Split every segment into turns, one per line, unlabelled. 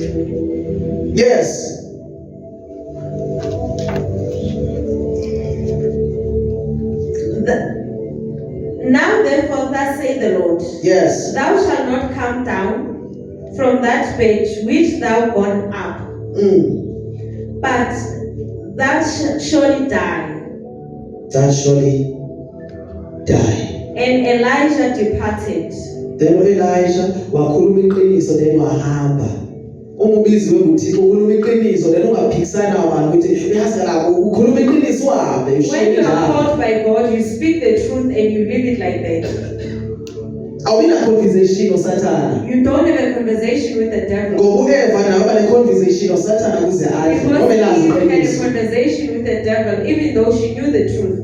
Yes.
Now therefore, thus saith the Lord,
Yes.
thou shalt not come down from that bed which thou gone up, but thou shalt surely die.
Thou surely die.
And Elijah departed.
Then Elijah wakhuluma iqiniso then wahamba. Ungubizi webuthiko ukhuluma iqiniso then ungaphikisana abantu ukuthi yazi lapho ukhuluma iqiniso uhambe
When you are called by God, you speak the truth and you live it like that.
Awina conversation oSathana.
You don't have a conversation with the devil.
Ngoba uEva nawe bale conversation oSathana kuze athi
Because Eve had a conversation with the devil even though she knew the truth.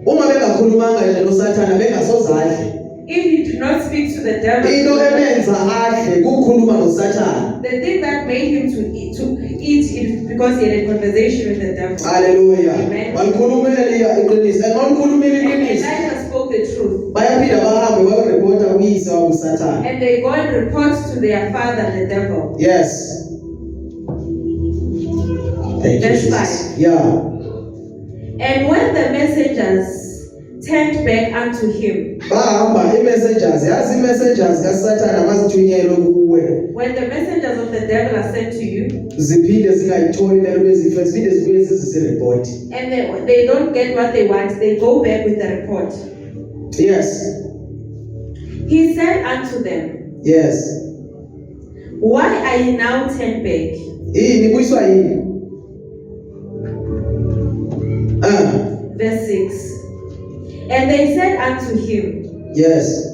Uma bengakhulumanga nje noSathana bengasozadle.
If you do not speak to the devil,
into emenza adle kukhuluma noSathana.
The thing that made him to eat is because he had a conversation with the devil.
Hallelujah.
Amen.
Balkhulumela iqiniso. Ngikhulumile iqiniso.
Elijah spoke the truth.
Bayaphinda bahambe bayoreporta kuyise wakuSathana.
And they go and report to their father, the devil.
Yes. Thank you,
Verse
Jesus.
5.
Yeah.
And when the messengers turned back unto him,
bahamba i-messengers yazi i-messengers kaSathana mazithunyelwe kuwe
when the messengers of the devil are sent to you,
ziphinde zingayitholi lelo bezifo ziphinde zibuye zizireport.
and they don't get what they want, they go back with the report.
Yes.
He said unto them,
Yes.
why are ye now turned back?
Yini buyiswa yini?
Verse 6. And they said unto him,
Yes.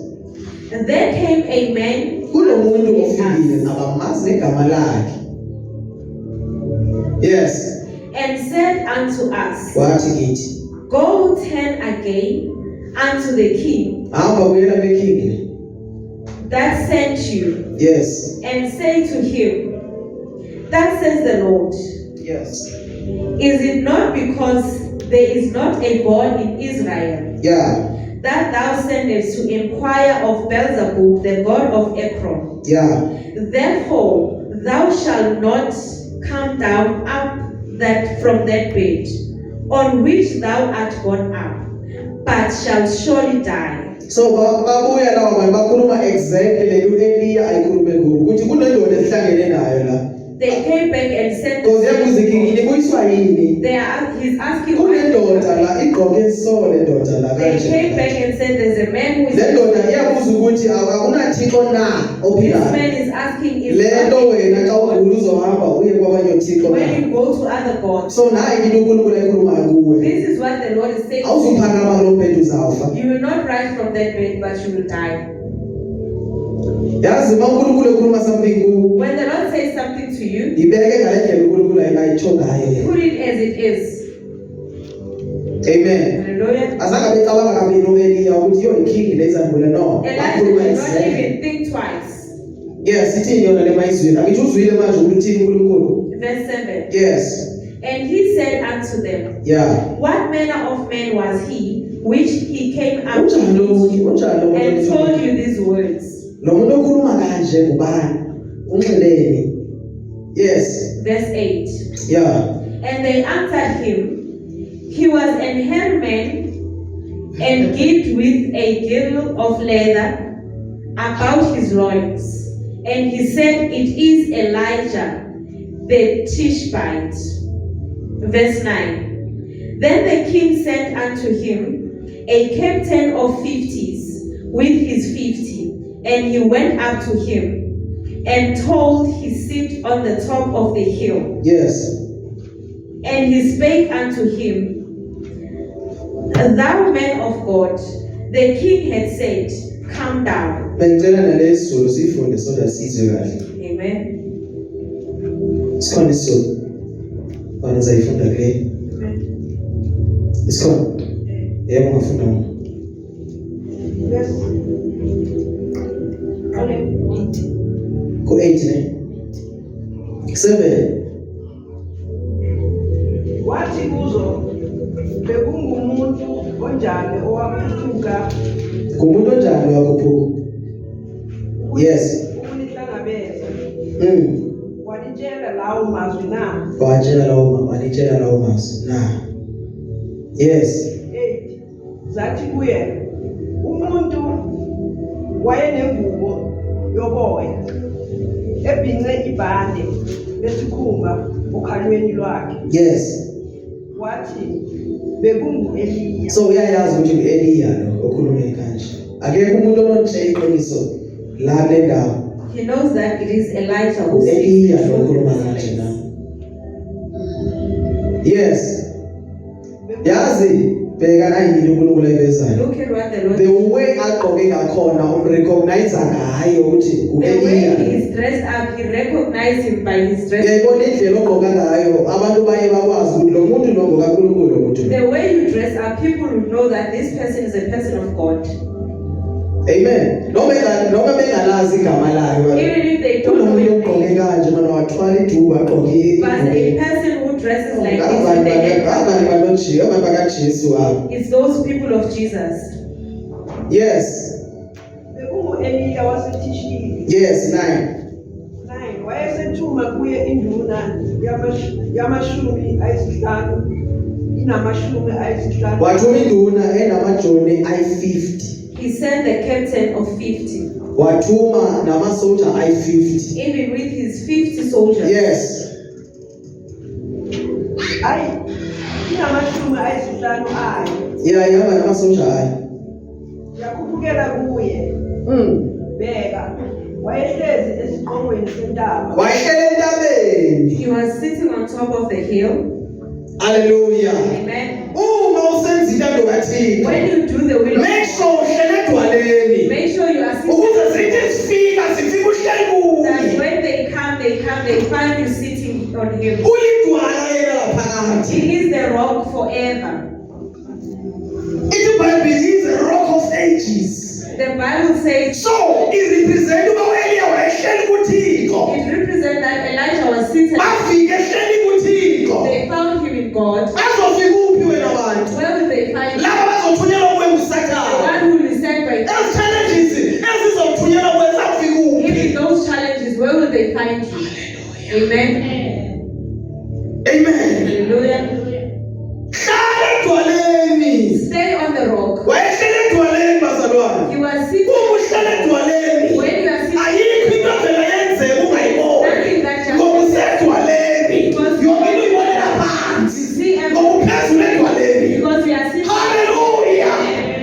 there came a man
Kunomuntu ofikile abamazi negama lakhe. Yes.
and said unto us,
Wathi kithi
go turn again unto the king
hamba buyela beking
that sent you,
Yes.
and say to him, thus says the Lord,
Yes.
is it not because there is not a God in Israel,
Yeah.
that thou sendest to inquire of Beelzebub, the god of Ekron?
Yeah.
Therefore thou shalt not come down up that from that bed on which thou art gone up, but shalt surely die.
So babuya lawo bantu bakhuluma exactly le uEliya ayikhulume ngoku ukuthi kunendoda ehlangene nayo la.
They came back and said,
Because yabuza ikingi buyiswa yini?
he's asking
Kunendoda la igqoke so le ndoda la
They
kanje.
came back and said, there's a man who is
Le ndoda iyabuza ukuthi akunathixo na
this
ophilayo.
man is asking if
Lento wena xa ugula uzohamba uye kwabanye othixo
when
na.
you go to other gods.
So naye into uNkulunkulu ayikhulumayo kuwe.
This is what the Lord is saying.
Awuzuphakama kulo bhedi uzawufa.
You will not rise from that bed, but you will die.
Yazi uma uNkulunkulu ekhuluma something kuwe
When the Lord says something to you,
ibeke ngale ndlela uNkulunkulu ayitsho ngayo.
put it as it is.
Amen.
Hallelujah.
Azange becabanga kabini uEliya ukuthi yo iking lezambule no.
Elijah did not even think twice.
Yes, ithini yona le mayizwini. Angithi uzwile manje ukuthi uthini uNkulunkulu.
Verse 7.
Yes.
And he said unto them,
Yeah.
what manner of man was he which he came up
Unjani lo muntu? Unjani lo
and
muntu?
told you these words?
Lo muntu okhuluma kanje ngubani? Unxeleni. Yes.
Verse 8.
Yeah.
And they answered him, he was an hangman and girt with a girdle of leather about his loins. And he said, it is Elijah the Tishbite. Verse 9. Then the king sent unto him a captain of 50s with his 50, and he went up to him and told his seat on the top of the hill.
Yes.
And he spake unto him, thou man of God, the king had said, come down.
Bengicela nalesizulu sifunde soda sizwe kahle.
Amen.
Sikhona isizulu. Bani zayifunda kule? Isikhona? Yebo ngafunda ngona. Ku-8 ne? 7.
Wathi kuzo, bekungumuntu onjani owakhuphuka
Ngumuntu onjani wakhuphuka? Yes.
ukunihlangabeza. Wanitshela lawo mazwi na.
Watshela lawo mazwi na. Yes.
8. Zathi kuye, umuntu wayenengubo yoboya ebhince ibhande lesikhumba okhalweni lwakhe.
Yes.
Wathi bekungu Eliya.
So uyayazi ukuthi u-Eliya lo okhulume kanje. Akekho umuntu onotshela iqiniso la le ndawo.
He knows that it is Elijah who
U-Eliya
speaks
lo
the
okhuluma
truth.
kanje na. Yes. Yazi bheka nayini uNkulunkulu ayivezayo.
Look at what the Lord
The way agqoke ngakhona umrecognize ngayo ukuthi
the
u-Eliya.
way he is dressed up, he recognized him by his dress.
Ngiyayibona indlela ogqoka ngayo abantu baye bakwazi ukuthi lo muntu lo ngokaNkulunkulu lo muntu.
The way you dress up, people will know that this person is a person of God.
Amen. Noma bengalazi igama lakhe.
Even if they don't know
Umuntu
his
ogqoke
name.
kanje mana wathwala iduku agqoke.
But a person who dresses like this with
Abantu
the head covered,
banojiya, abantu bakaJesu wabo.
it's those people of Jesus.
Yes.
Bekungu Eliya waseTishini.
Yes, 9.
9. Wayesethuma kuye induna yamashumi ayisihlanu. Inamashumi ayisihlanu.
Wathuma induna enamajoni ayi-50.
He sent the captain of 50,
Wathuma namasoja ayi-50.
even with his 50 soldiers.
Yes.
Inamashumi ayisihlanu ayo.
Ihamba namasoja ayi.
Yakhuphukela kuye. Bheka, wayehlezi esiqongweni sentaba.
Wayehleli entabeni.
He was sitting on top of the hill.
Hallelujah.
Amen.
Uma usenza into kaThixo,
When you do the will of
make
God,
sure uhlele edwaleni.
make sure you are sitting
Ukuze zithi sifika uhleli
that
kuye.
when they come, they find you sitting on him.
Ulidwala yena laphakathi.
He is the rock forever.
iBhayibheli is a rock of ages.
The Bible says
So, irepresent uba uEliya wayehleli kuThixo.
it represents that Elijah was seated.
Bafike ehleli kuThixo.
They found him in God.
Bazofika uphi wena bantu?
Where will they find him?
Laba bazothunyelwa kuwe
The
nguSathane.
one who will be sent by God.
Ezi challenges ezizothunyelwa kuwe zafika uphi?
Even those challenges, where will they find you? Amen.
Amen.
Hallelujah.
Hlala edwaleni.
Stay on the rock.
Wayehleli edwaleni bazalwane.
You are sitting.
Uma uhlala edwaleni,
When you are sitting,
ayikho into evela yenzeka ungayiboni.
nothing that shall
Ngoba usedwaleni. Yonke into uyibonela phansi.
see
Ngoba
everything.
uphezulu edwaleni.
Because we are sitting.
Hallelujah.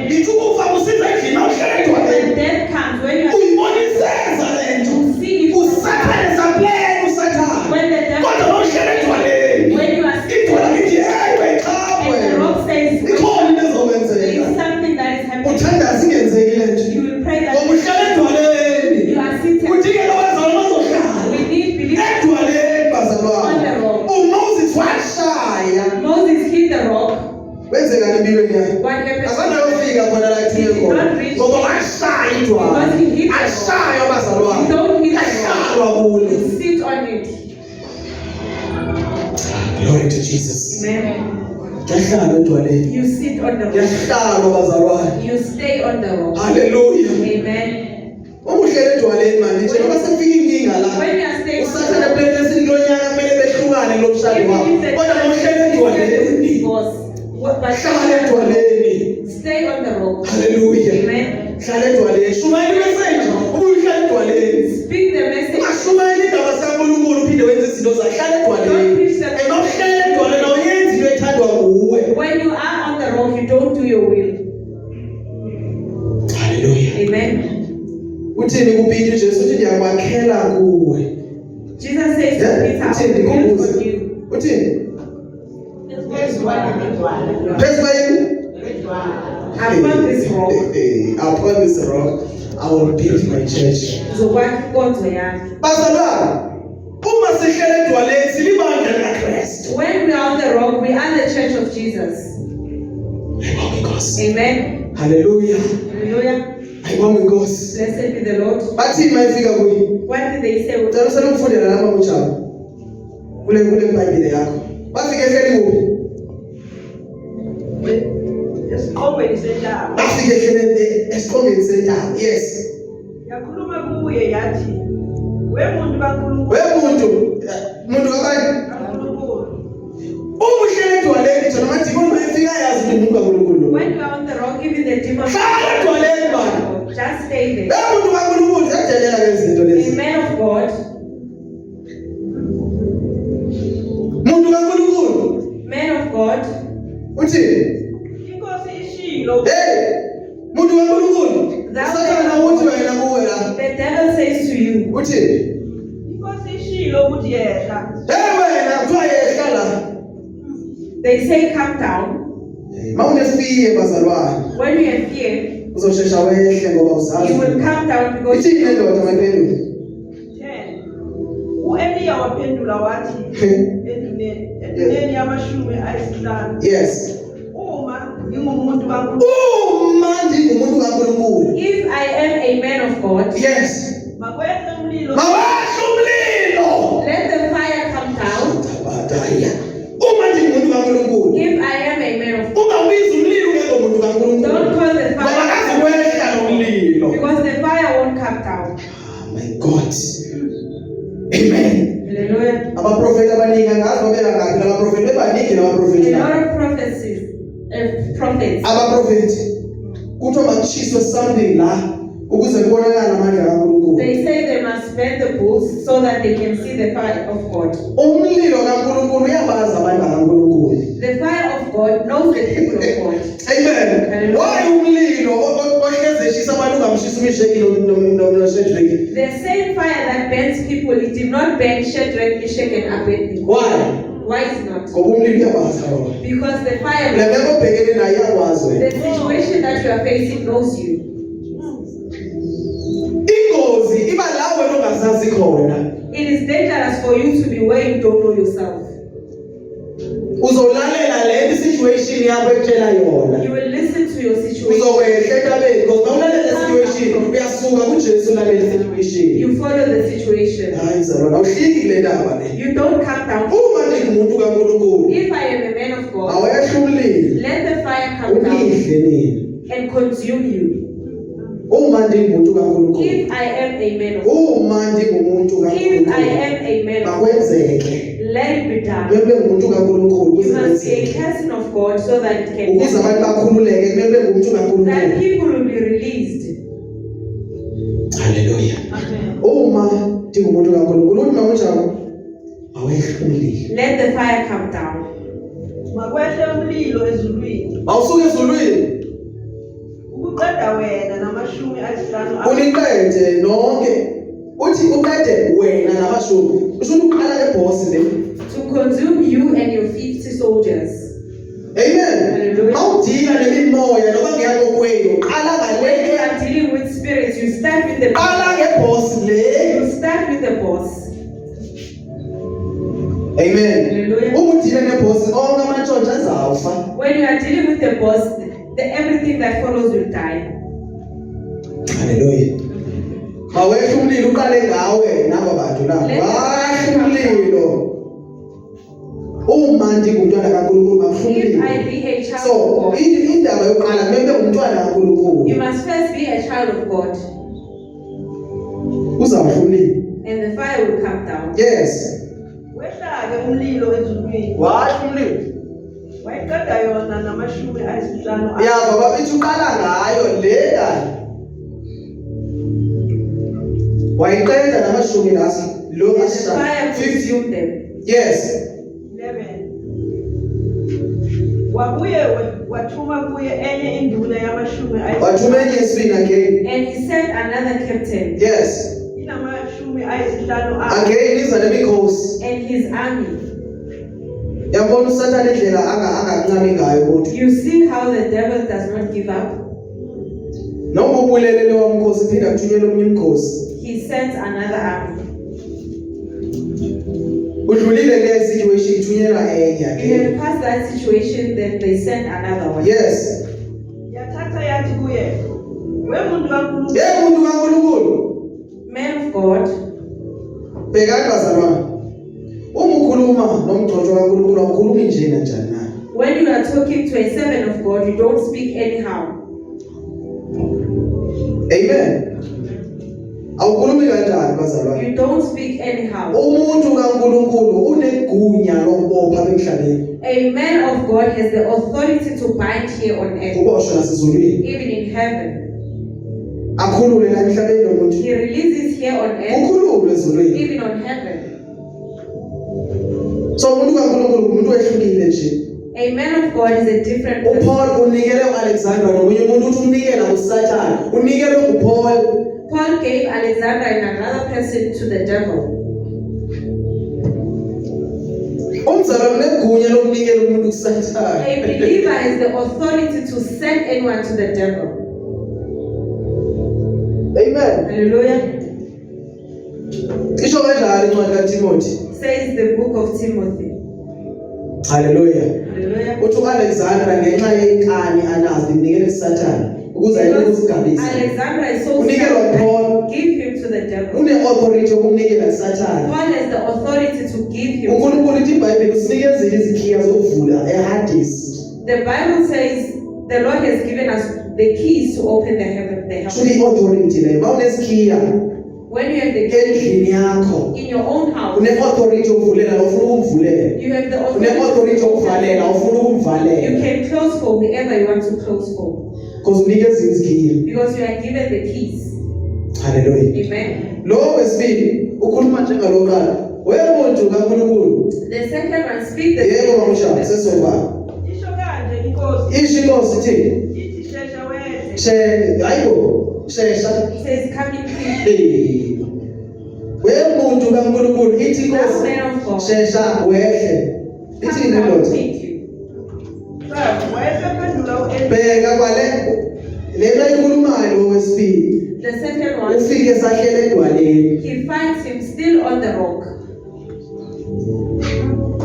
Ngithi ukufa kusiza endlini awuhlala edwaleni.
When death comes, when you are
Uyiboniseza lento.
see
Usathane saplena usathane.
when the devil
Kodwa mawuhlala edwaleni.
when you are sitting
Idwala lithi hey wechapwe.
and the rock says
Ikhona into
there
ezokwenzeka.
is something that is happening,
Uthanda singenzeki lento.
you will pray
Ngoba
that
uhlala edwaleni.
you are seated.
Kudingeka abazalwane bazohlala.
We need believers
Edwaleni
on
bazalwane.
the rock.
uMoses washaya.
Moses hit the rock.
Kwenzeka empilweni yakhe.
What happened?
Azange ayofika khona la ethule khona. Ngoba washaya idwala.
Because he hit the rock.
Ashaya abazalwane.
You don't hit the rock.
Yahlalwa kulo.
You sit on it.
Glory to Jesus.
Amen.
Yahlalwa edwaleni.
You sit on the rock.
Yahlalwa bazalwane.
You stay on the rock.
Hallelujah.
Amen.
Uma uhlele edwaleni manje nje ngoba sefika inkinga la.
When you are staying on
Usathane
the rock,
plane esilonyana kumele behlukane lo mshado wabo.
even if
Kodwa
the
mawuhlele edwaleni.
divorce, but
Hlala edwaleni.
stay on the rock.
Hallelujah.
Amen.
Hlala edwaleni. Shumayela imessage. Ubuhlala edwaleni.
Speak the message.
Ungashumayela indaba zikaNkulunkulu uphinde wenze izinto zakhe. Hlala edwaleni. Emakuhlala edwaleni awuyenzi into ethandwa nguwe.
When you are on the rock, you don't do your will.
Hallelujah.
Amen.
Uthini kuPeter Jesu uthi ngiyakwakhela kuwe.
Jesus says to Peter, I
Uthini
will build
kubuze?
for you.
Uthini? Phezu kwayini?
Upon this rock,
Upon this rock, I will build my church.
ngizokwakha inkonzo yami.
Bazalwane, uma sihlele edwaleni silibandla likaKristu.
When we are on the rock, we are the church of Jesus.
Ayibonge Nkosi.
Amen.
Hallelujah.
Hallelujah.
Ayibonge Nkosi.
Blessed be the Lord.
Bathi mayifika kuyi.
What did they say?
Ucela uselufundela lapha uJabu. Kule Bhayibheli yakho. Bafike ehleli kuphi?
Esiqongweni sentaba.
Bafike ehleli esiqongeni sentaba. Yes.
Yakhuluma kuye yathi, "We muntu kaNkulunkulu,
Wemuntu
demon.
Hlala dwaleni bani.
Just stay there.
Umuntu kaNkulunkulu ziyadelela ke izinto
A
lezi.
man of God,
Umuntu kaNkulunkulu
man of God,
uthi,
Inkosi ishilo.
"Hey, umuntu kaNkulunkulu, Sathana uthi wena kuwe la."
the devil says to you,
Uthi,
Inkosi ishilo ukuthi yehla.
"Hey wena, kuthiwa yehla la."
they say, come down.
Mawunefiye bazalwane,
When you have fear,
uzoshesha wehle ngoba uzazi.
you will come down because
Ithi indoda mayipendulo.
10. U-Eliya waphendula wathi enduneni yamashumi ayisihlanu.
Yes.
Uma ngingumuntu kaNkulunkulu,
Uma ndingumuntu kaNkulunkulu.
if I am a man of God,
Yes.
makwehle umlilo.
Mawasha umlilo.
let the fire come down.
Tabadaya. Uma ndingumuntu kaNkulunkulu.
If I am a man of God,
Ungabiza umlilo njengomuntu kaNkulunkulu.
don't call the
Ngoba
fire
akaziwehla lo mlilo.
because the fire won't come down.
Oh my God. Amen.
Hallelujah.
Abaprofeti abaningi angazi babeka ngaphi abaprofeti bebaningi nabaprofeti
A
la.
lot of prophecies, prophets.
Abaprofeti kuthiwa makushiswe something la ukuze kubonakale amandla kaNkulunkulu.
They say they must burn the bulls so that they can see the fire of God.
Umlilo kaNkulunkulu uyabazi abantu kaNkulunkulu.
The fire of God knows the people of God.
Amen. Why umlilo ohleze eshisa abantu ungamshisa uMeshaki noShadrach?
The same fire that burns people, it did not burn Shadrach, Meshach, and Abednego.
Why?
Why is not?
Ngoba umlilo uyabazi kakhulu.
Because the
Le
fire,
meko obhekene nayo iyakwazi wena.
the situation that you are facing knows you.
Ingozi iba la wena ongazazi khona.
It is dangerous for you to be where you don't know yourself.
Uzolalela le situation yakho ekutshela yona.
You will listen to your situation.
Uzokwehla entabeni because mawulalela situation uyasuka kuJesu ulalela situation.
You follow the situation.
Hayi zalwa awuhliki kule ndaba le.
You don't come down.
Uma ndingumuntu kaNkulunkulu
If I am a man of God,
awehla umlilo.
let the fire come down
Unihle nini.
and consume you.
Uma ndingumuntu kaNkulunkulu.
If I am a man of God,
Uma ndingumuntu
if I
kaNkulunkulu.
am a man of God,
Makwenzeke.
let it be done.
Kumele ngumuntu kaNkulunkulu
You
ukuze
must be a
kwenzeke.
person of God so that it can
Ukuze abantu
happen.
bakhululeke kumele ngumuntu
That
kaNkulunkulu.
people will be released.
Hallelujah.
Amen.
Uma ndingumuntu kaNkulunkulu uthi makunjalo awehla umlilo.
Let the fire come down.
Makwehle umlilo ezulwini.
Awusuke ezulwini
Ukuqeda wena namashumi ayisihlanu.
uniqede nonke. Uthi uqede wena namashumi. Usho uqala eboss le.
To consume you and your 50 soldiers.
Amen.
Hallelujah.
Awudila nemimoya noba ngiyakokwenu. Qala
When you
ngale.
are dealing with spirits, you start with the
Qala ngeboss le.
You start with the boss.
Amen.
Hallelujah.
Uma udila neboss onke amantshontsha azawufa.
When you are dealing with the boss, everything that follows will die.
Hallelujah. Mawehla umlilo uqale ngawe naba bantu la. Wahla umlilo. Uma ndingumntwana kaNkulunkulu
If I
makufumile.
be a child
So,
of God,
indaba yokuqala kumele ungumntwana kaNkulunkulu.
you must first be a child of God,
Uzawuhla umlilo.
and the fire will come down.
Yes.
Wehlake umlilo ezulwini.
Wahla umlilo.
Wayiqeda yona namashumi ayisihlanu.
Yava babithi uqala ngayo le kanye. Wayiqeda namashumi lasi lo
And the
asihlanu.
fire
50.
consumed them.
Yes.
11. Wabuye wathuma kuye enye induna yamashumi
Wathuma enye yesibini again.
And he sent another captain
Yes.
inamashumi ayisihlanu.
Again iza nemikhosi.
and his army.
Yabona uSathane indlela angancami ngayo ukuthi
You see how the devil does not give up?
noma ubulelele wamkhosi phinda kuthunyelwe omunye umkhosi.
He sends another army.
Udlulile le situation ithunyelwa enye
You
again.
have passed that situation, then they send another one.
Yes.
Yathatha yathi kuye, wemuntu kaNkulunkulu,
Umuntu kaNkulunkulu.
Man of God,
Bhekani bazalwane. Uma ukhuluma nomgcotshwa kaNkulunkulu awukhulumi nje kanjani na?
when you are talking to a servant of God, you don't speak anyhow.
Amen. Awukhulumi kanjani bazalwane?
You don't speak anyhow.
Umuntu kaNkulunkulu unegunya lokubopha emhlabeni.
A man of God has the authority to bind here on earth,
Uboshwe nasezulwini.
even in heaven.
Akhulule la emhlabeni lo muntu.
He releases here on earth,
Ukhulule ezulwini.
even on heaven.
So umuntu kaNkulunkulu umuntu wehlukile nje.
A man of God is a different person.
uPaul unikele uAlexander nomunye umuntu uthi umnikela kuSathane. Unikele uPaul.
Paul gave Alexander and another person to the devil.
Umzalwane unegunya lokunikela umuntu kuSathane.
A believer has the authority to send anyone to the devil.
Amen.
Hallelujah.
Isho kanjalo incwadi kaTimothy.
Says the book of Timothy.
Hallelujah.
Hallelujah.
Uthi uAlexander ngenxa yenkani anazo inikele kuSathane ukuze ayeke usigabisa.
Alexander is so
Unikelwa Paul.
give him to the devil.
Une authority yokumnikela kuSathane.
Paul has the authority to give him.
uNkulunkulu ithi iBhayibheli usinikeze izikhiya zokuvula eHadesi.
The Bible says the Lord has given us the keys to open the heaven.
Shuthi authority leyo. Bawunesikhiya
When you have the keys
endlini yakho.
in your own house,
Une authority yokuvulela ufuna ukumvulela.
you have the
Une authority
authority
yokuvalela ufuna
you
ukumvalela.
can close for whoever you want to close for,
Because unikeze izikhiya.
because you are given the keys.
Hallelujah.
Amen.
Lo wesibili ukhuluma njengalokuqala. Wemuntu kaNkulunkulu.
The second one, speak the
Yebo bamsha
truth.
sesova.
Isho kanje inkosi.
Isho inkosi ithi
Ithi shesha weze.
hayibo shesha.
It says, come in quick.
Wemuntu kaNkulunkulu ithi
Thou
inkosi
man of God,
shesha wehle. Ithi
come
indoda.
quickly.
Wayesephendula u-Eli.
Bheka kwale lento ayikhulumayo lo wesibili.
The second one,
Ufike sahlele edwaleni.
he finds him still on the rock.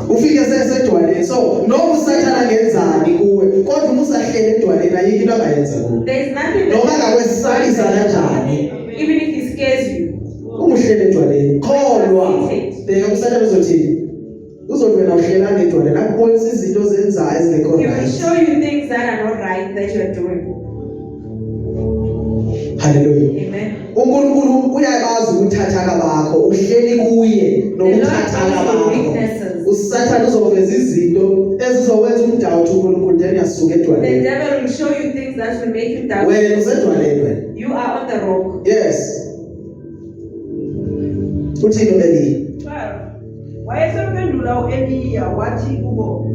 Ufike sesedwaleni. So noma uSathane angenzani kuwe kodwa uma usahlele edwaleni ayikho into angayenza kuwe.
There is nothing
Noma
that
ngakwesalisa kanjani.
even if he scares you.
Umuhlele edwaleni. Kholwa. Bheka uSathane uzothini? Uzovela uhlelana edwaleni akubonisa izinto ozenzayo ezingekho
He will
right.
show you things that are not right that you are doing.
Hallelujah.
Amen.
uNkulunkulu uyabazi ukuthathaka bakho uhleli kuye nokuthathaka bakho. uSathane uzoveza izinto ezizokwenza umdawuthi uNkulunkulu then yasuka
The
edwaleni.
devil will show you things that will make you doubt.
Wena usedwaleni wena.
You are on the rock.
Yes. Uthini Beli?
12. Wayesephendula u-Eliya wathi kubo,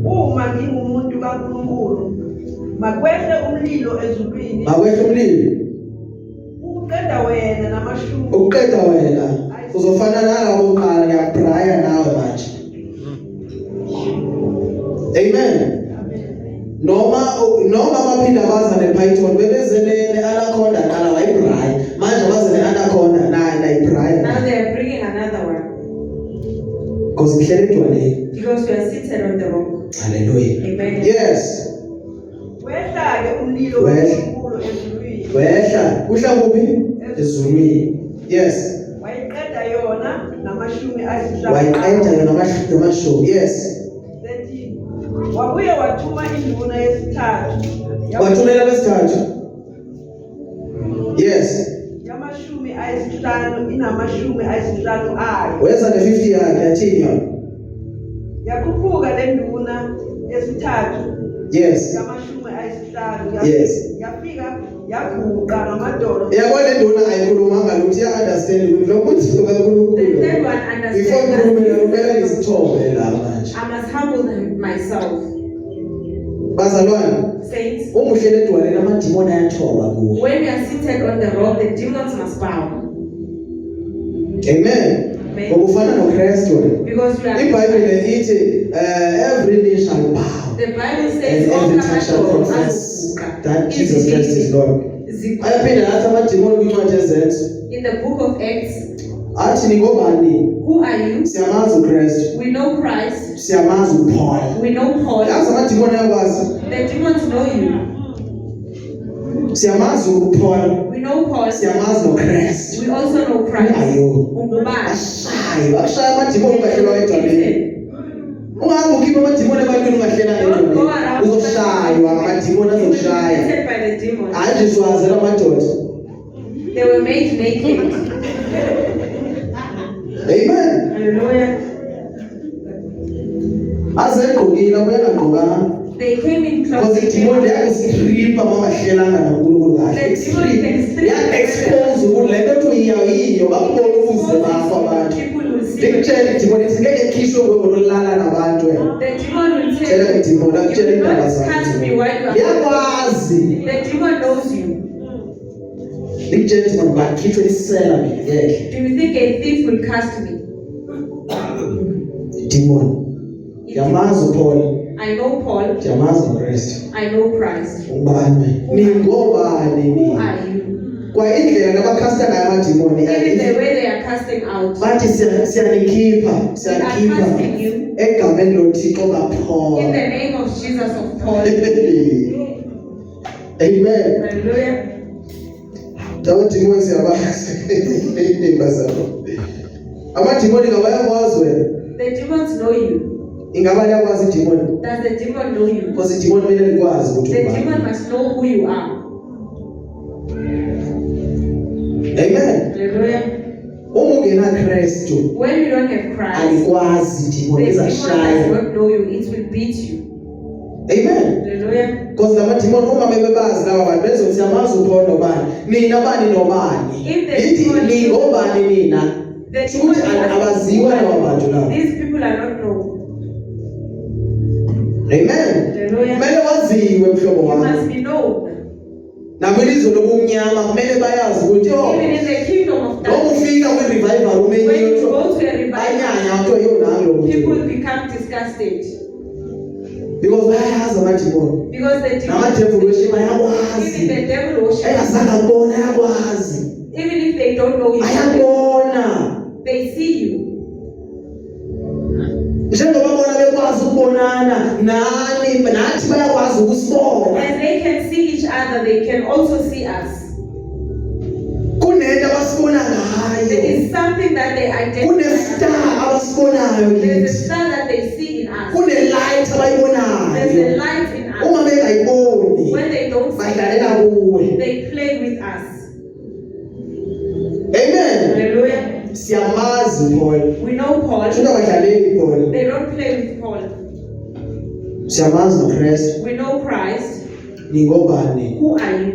uma ngingumuntu kaNkulunkulu, makwehle umlilo ezulwini,
Makwehle umlilo.
ukuqeda wena namashumi.
Ukuqeda wena uzofana nalabo oqala ngiyabraya nawe manje. Amen. Noma baphinda baza nePython bebeze neanaconda qala wayibraya manje baze neanaconda nayibraya
Now they are bringing another one
because ngihlele edwaleni.
because you are seated on the rock.
Hallelujah.
Amen.
Yes.
Wehla-ke umlilo
Wehla.
kaNkulunkulu ezulwini,
Wehla uhla kuphi? Ezulwini. Yes.
wayiqeda yona namashumi ayisihlanu.
Wayiqeda yona namashumi. Yes.
13. Wabuye wathuma induna yesithathu
Wathumela besithathu. Yes.
yamashumi ayisihlanu inamashumi ayisihlanu ayo.
Weza ne50 yakhe yathini yona?
Yakhuphuka le nduna yesithathu
Yes.
yamashumi ayisihlanu.
Yes.
Yafika yaguqa ngamadolo.
Yabona induna ayikhulumanga lutho iya understand ukuthi lo muntu
The
kaNkulunkulu.
third one
Before
understands
ngikhulumela kumele
that
ngizithobe la manje.
I must humble myself.
Bazalwane,
Saints,
uma uhlele edwaleni amadimoni ayathoba kuwe.
when you are seated on the rock, the demons must bow.
Amen.
Amen.
Ngokufana noKristu.
Because you are.
iBhayibheli ithi every knee shall bow
The Bible
and
says,
every tongue shall confess that Jesus Christ is Lord. Ayaphinda athi amadimoni kwincwadi ezenzo.
In the book of Acts,
Athi ningobani?
who are you?
Siyamazi uKristu.
We know Christ.
Siyamazi uPaul.
We know Paul.
Yazi amadimoni ayakwazi.
The demons know you.
Siyamazi uPaul.
We know Paul.
Siyamazi noKristu.
We also know Christ.
Ayo.
Ungubani?
Ashaya amadimoni ungahlelwa edwaleni. Ungahambi ukhipha amadimoni ebantwini ungahlelanga
Don't go
edwaleni.
around.
Uzoshaywa amadimoni
You will be
azokushaya.
visited by the demons.
Hayi nje siwazela amadoda.
They were made naked.
Amen.
Hallelujah.
azegqokile uyangagqokanga
They came in
because
close.
idemoni yakustripha mangahlelanga noNkulunkulu kahle ya-expose ukuthi le nto othi yiyo bakubona ubuze bakho abantu
People will see.
ndikutshela idemoni ithi ngeke ikhishwe ngololala nabantu wena
The demon will
tshela
say,
idemoni
"You
akutshela
will
iindaba
not catch me
zakho
while you are."
yakwazi
The demon knows you.
ndikutshela idemoni bakhithwe isela mina ngeke
Do you think a thief will cast me?
idemoni yamazi uPaul
I know Paul.
yamazi uKristu
I know Christ.
ubani ningobani
Who
nini
are you?
kwa indlela nabakhasta ngayo amademoni
Even the way they are casting out.
bathi siyanikhipha
They are
siyakhipha
casting you
egameni loThixo
in
kaPaul
the name of Jesus of Paul.
amen
Hallelujah.
amademoni siyabazi bazalo amademoni ngabayakwazi wena
The demons know you.
ingaba yakwazi idemoni
Does the demon know you?
because idemoni kumele likwazi ukuthi
The
ubani.
demon must know who you are.
amen
Hallelujah.
uma ungena Kristu
When you don't have Christ,
alikwazi
the
idemoni
demon does
izashaya
not know you. It will beat you.
amen
Hallelujah.
because lamademoni uma bebebazi laba bantu bezothi yamazi uPaul nobani nina bani nobani
If the
ithi
demon-
ningobani nina
The
Futhi abaziwa laba bantu laba
These people are not known.
amen
Hallelujah.
kumele waziwe mhlobo
You
wami
must be known.
nakwilizwe lobumnyama kumele bayazi ukuthi
Even in the kingdom of
noma
darkness,
ufika kwi-revival
when you
umenyiwe
go to a revival,
banyanya kuthiwa yo nalo
people
muntu
become disgusted
because bayayazi amademoni
because the demon,
namadevil worship
even
ayakwazi
the devil worship,
engazange akubona ayakwazi
even if they don't know you,
ayakubona
they see you.
njengoba bona bekwazi ukubonana nani nathi bayakwazi ukusibona
As they can see each other, they can also see us.
kunento abasibona
There
ngayo
is something that they identify.
kunestar abasibonayo
There is a
kithi
star that they see in us.
kune-light
There's a
abayibonayo
light in
uma
us.
bengayiboni
When they don't see
bayidlalela
us,
kuwe
they play with us.
amen
Hallelujah.
siyamazi uPaul
We know Paul.
shuthi abadlaleli Paul
They don't play with Paul.
siyamazi noKristu
We know Christ.
ningobani
Who are you?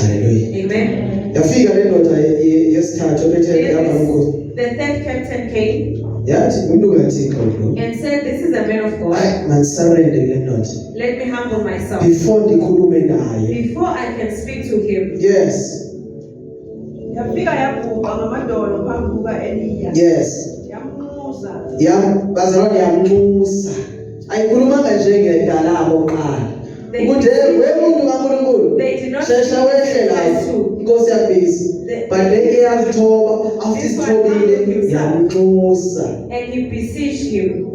haleluya
Amen.
yafika le ndoda yesithathu ophethe yahamba nomkhosi
The third captain came
yathi umuntu kaThixo lo
and said, "This is a man of God.
hayi mandisarende kule ndoda
Let me humble myself
before ndikhulume naye
before I can speak to him."
yes
yafika yaguqa ngamadolo phambi kuka-Eliya
yes
yamnxusa
bazalwane yamnxusa ayikhulumanga njengedalabo qala ukuthi wemuntu kaNkulunkulu
They did not
shesha wehle lapho inkosi yabhisi but le eyazithoba after isithobile yamnxusa
And he beseeched him.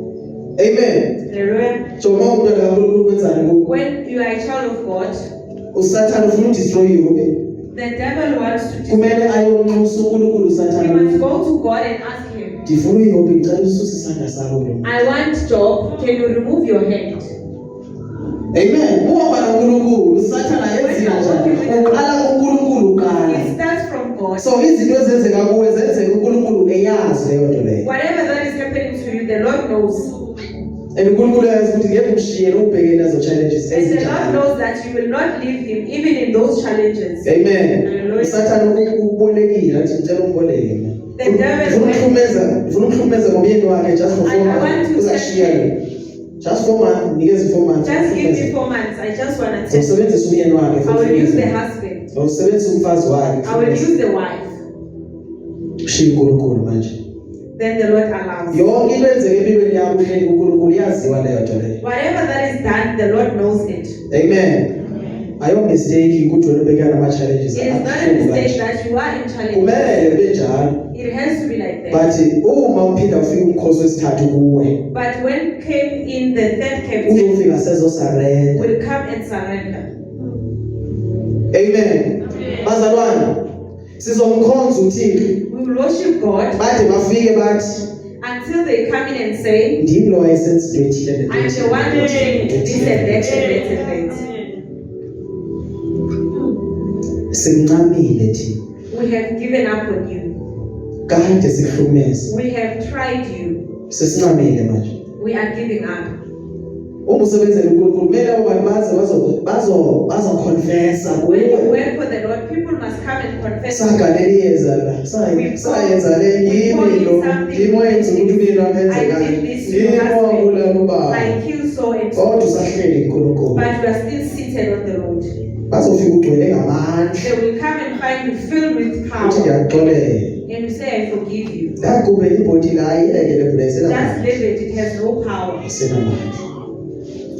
amen
Hallelujah.
so uma umuntu kaNkulunkulu kwenzani kuwe
When you are a child of God,
usathana ufuna udestroy you
the devil wants to destroy.
kumele ayonxusa uNkulunkulu
You
usathana
must go to God and ask him,
ndifuna uyihobe ngicela ususe isandla sakho lo
"I want job. Can you remove your hand?"
amen uhamba noNkulunkulu usathana yenzile njani uqala kuNkulunkulu uqala
It starts from God.
so izinto ezenzeka kuwe zenzeka uNkulunkulu eyazi leyo nto leyo
Whatever that is happening to you, the Lord knows.
and uNkulunkulu yazi ukuthi ngeke umshiyele ubhekene nazo challenges
And the Lord
ezinjalo
knows that you will not leave him even in those challenges.
amen
Hallelujah.
usathana ubolekile athi ngicela ungiboleke
The devil-
ngifuna ukuhlumeza ngomyeni wakhe just for 4
I want
months
to
uzashiya
say-
yena just 4 months nikeze 4 months
Just give me 4 months. I just want to test.
usebenzisa umyeni wakhe
I will use the husband.
usebenzisa umfazi wakhe
I will use the wife.
ushiya uNkulunkulu manje
Then the Lord allows.
yonke into enzeke empilweni yakho uhleli kuNkulunkulu yaziwa leyo nto leyo
Whatever that is done, the Lord knows it.
amen ayo mistake ukuthi wena ubhekana nama-challenges
It is not a mistake that you are in challenge.
kumele benjalo
It has to be like that.
but uma uphinda ufika umkhosi wesithathu kuwe
But when came in the third captain,
uzofika sezosarenda
will come and surrender.
amen bazalwane sizomkhonza uThixo
We will worship God
bade bafike bathi
until they come in and say,
ndim lo wayesenza into ethile
"I'm the one who did this and that and that and that."
sikuncamile thina
We have given up on you.
kade sikuhlumeza
We have tried you.
sesinqamile manje
We are giving up.
uma usebenzela uNkulunkulu kumele abantu bazo confessa
When you
kuwe
work for the Lord, people must come and confess.
saganeliyeza la sayenza le yimi lo ngimwenza ukuthi mina menze
I
kanje
did this to your
ngimwabula
husband.
ubaba
I killed so and so.
kodwa usahleli uNkulunkulu
But you are still seated on the road.
bazofika ugcwele ngamandla
They will come and find you filled with
uthi
power.
ngiyaxolela
And you say, I forgive you.
yakube ibhodi la yeke le blessing
Just leave it. It has no power.
senamandla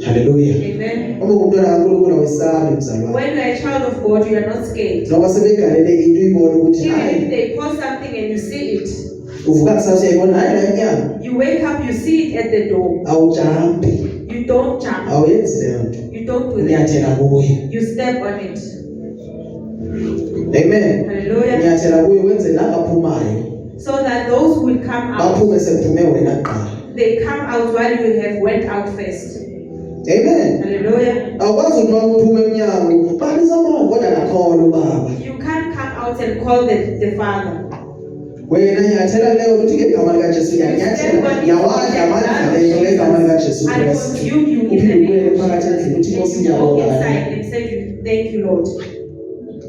haleluya
Amen.
uma umntwana kaNkulunkulu awesami mzalwane
When you are a child of God, you are not scared.
noma sebegalele into uyibona ukuthi
Even if
hayi
they post something and you see it,
uvuka kusasa uyayibona hayi la inyama
you wake up, you see it at the door.
awujampi
You don't jump.
awenzi leyo nto
You don't do that.
unyathela kuye
You step on it.
amen
Hallelujah.
unyathela kuye wenze la baphumayo
So that those who will come out,
baphume sephume wena kuqala
they come out while you have went out first.
amen
Hallelujah.
awukwazi ukuthi uma uphume emnyango balisabona kodwa nakhona ubaba
You can't come out and call the Father.
wena nyathela leyo ukuthi ngegama lika Jesu yanyathela yawadla amandla leyo ngegama lika Jesu
I
Kristu
consume you in the name
uphinde
of
phakathi
Jesus.
endlini uthi
And
Nkosi
you go
ngiyabonga
inside and say, thank you, Lord.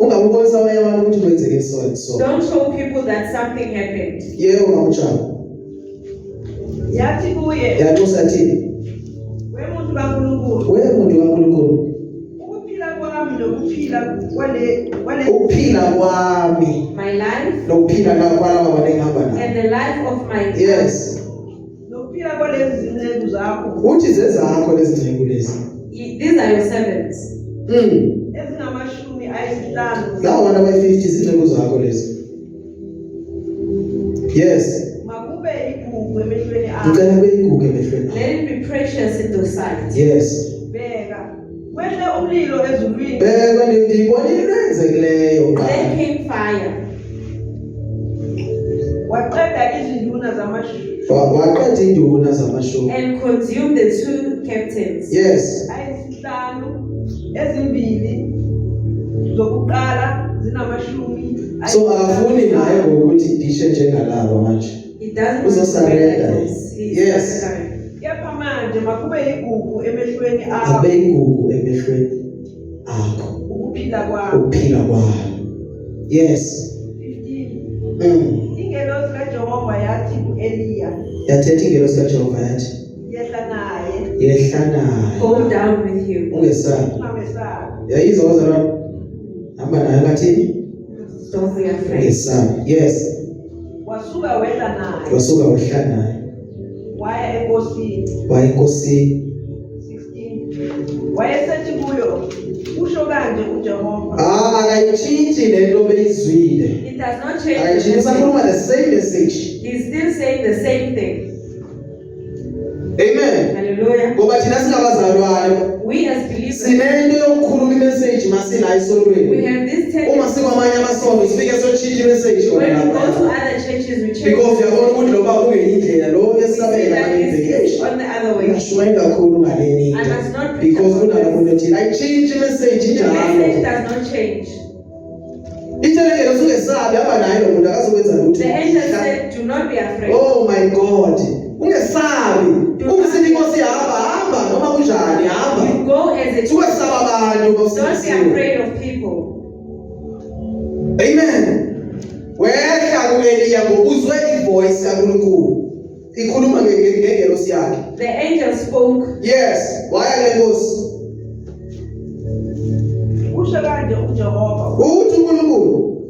ungabonisa abanye abantu ukuthi kwenzeke so
Don't show people that something happened.
yebo ngamtshana
yathi kuye
yanxusa thini
wemuntu kaNkulunkulu
wewe muntu kaNkulunkulu
ukuphila kwami nokuphila kwale
ukuphila kwami
My life
nokuphila kwalaba abanengihamba nabo
and the life of my
yes
nokuphila kwalezi zinceku zakho
uthi zezakho lezi ngcebo lezi
these are your servants.
ezingamashumi ayisihlanu
lawo abantu abayi-50 zizingcebo zakho lezi yes
makube igugu emehlweni akho
ngicela beyigugu emehlweni
Let it be precious in those sight.
yes
bheka wehle umlilo ezulwini
beka ndiyibona into enzekileyo
Then
qala
came fire
waqeda izinduna zamashumi
waqeda induna zamashumi
and consumed the two captains.
yes
ayisihlanu ezimbili zokuqala zinamashumi
so akafuni naye ngokuthi dishe njengalaba manje
He doesn't
Who's
want to
also
be like
surrender?
this. He's
Yes.
surrendering.
kepha manje makube igugu emehlweni akho
abeyigugu emehlweni akho
ukuphila kwakho
ukuphila kwabo yes
15 ingelosi kaJehova yathi ku-Eliya
yathetha ingelosi kaJehova yathi
yehla naye
yehla naye
Go down with you.
ungesabi
ungamesabi
yayizwa wazalwana hamba naye kathini
Don't be afraid.
ungesabi yes
wasuka wehla naye
wasuka wehla naye
waya enkosini
wayenkosini
16 wayesethi kuyo usho kanje uJehova
akayitshintshi lento beyizwile
It does not change.
akayitshintshi
The message.
usakhuluma the same message
He's still saying the same thing.
amen
Hallelujah.
ngoba thina singabazalwane
We as believers,
sinento yokukhuluma imessage masila
we
esonweni
have this
uma
tendency.
sikwamanye amasonto sifike sotshintsha imessage
When
wona
we go to
lapha
other churches, we change.
because uyabona ukuthi lo baba ungeyindlela lo
We see
esabela
that it's on the other way.
uyashwayela kakhulu ngaleni
I must
into
not preach
because
about
kunalamuntu
this.
othile ayitshintshi imessage
The message
injalo
does not change.
ithelekelo sungesabi hamba naye lo muntu akazokwenza lutho
The angel said, do not be afraid.
oh my god ungesabi ungisithi inkosi hamba noma kunjani hamba
You go as a
sukwesaba abantu
Don't be
bawusisiwe
afraid of people.
amen wehla ku-Eliya ngokuzwe ivoice kaNkulunkulu ikhuluma ngengelosi yakhe
The angel spoke.
yes waya kule nkosi
usho kanje uJehova
uthi uNkulunkulu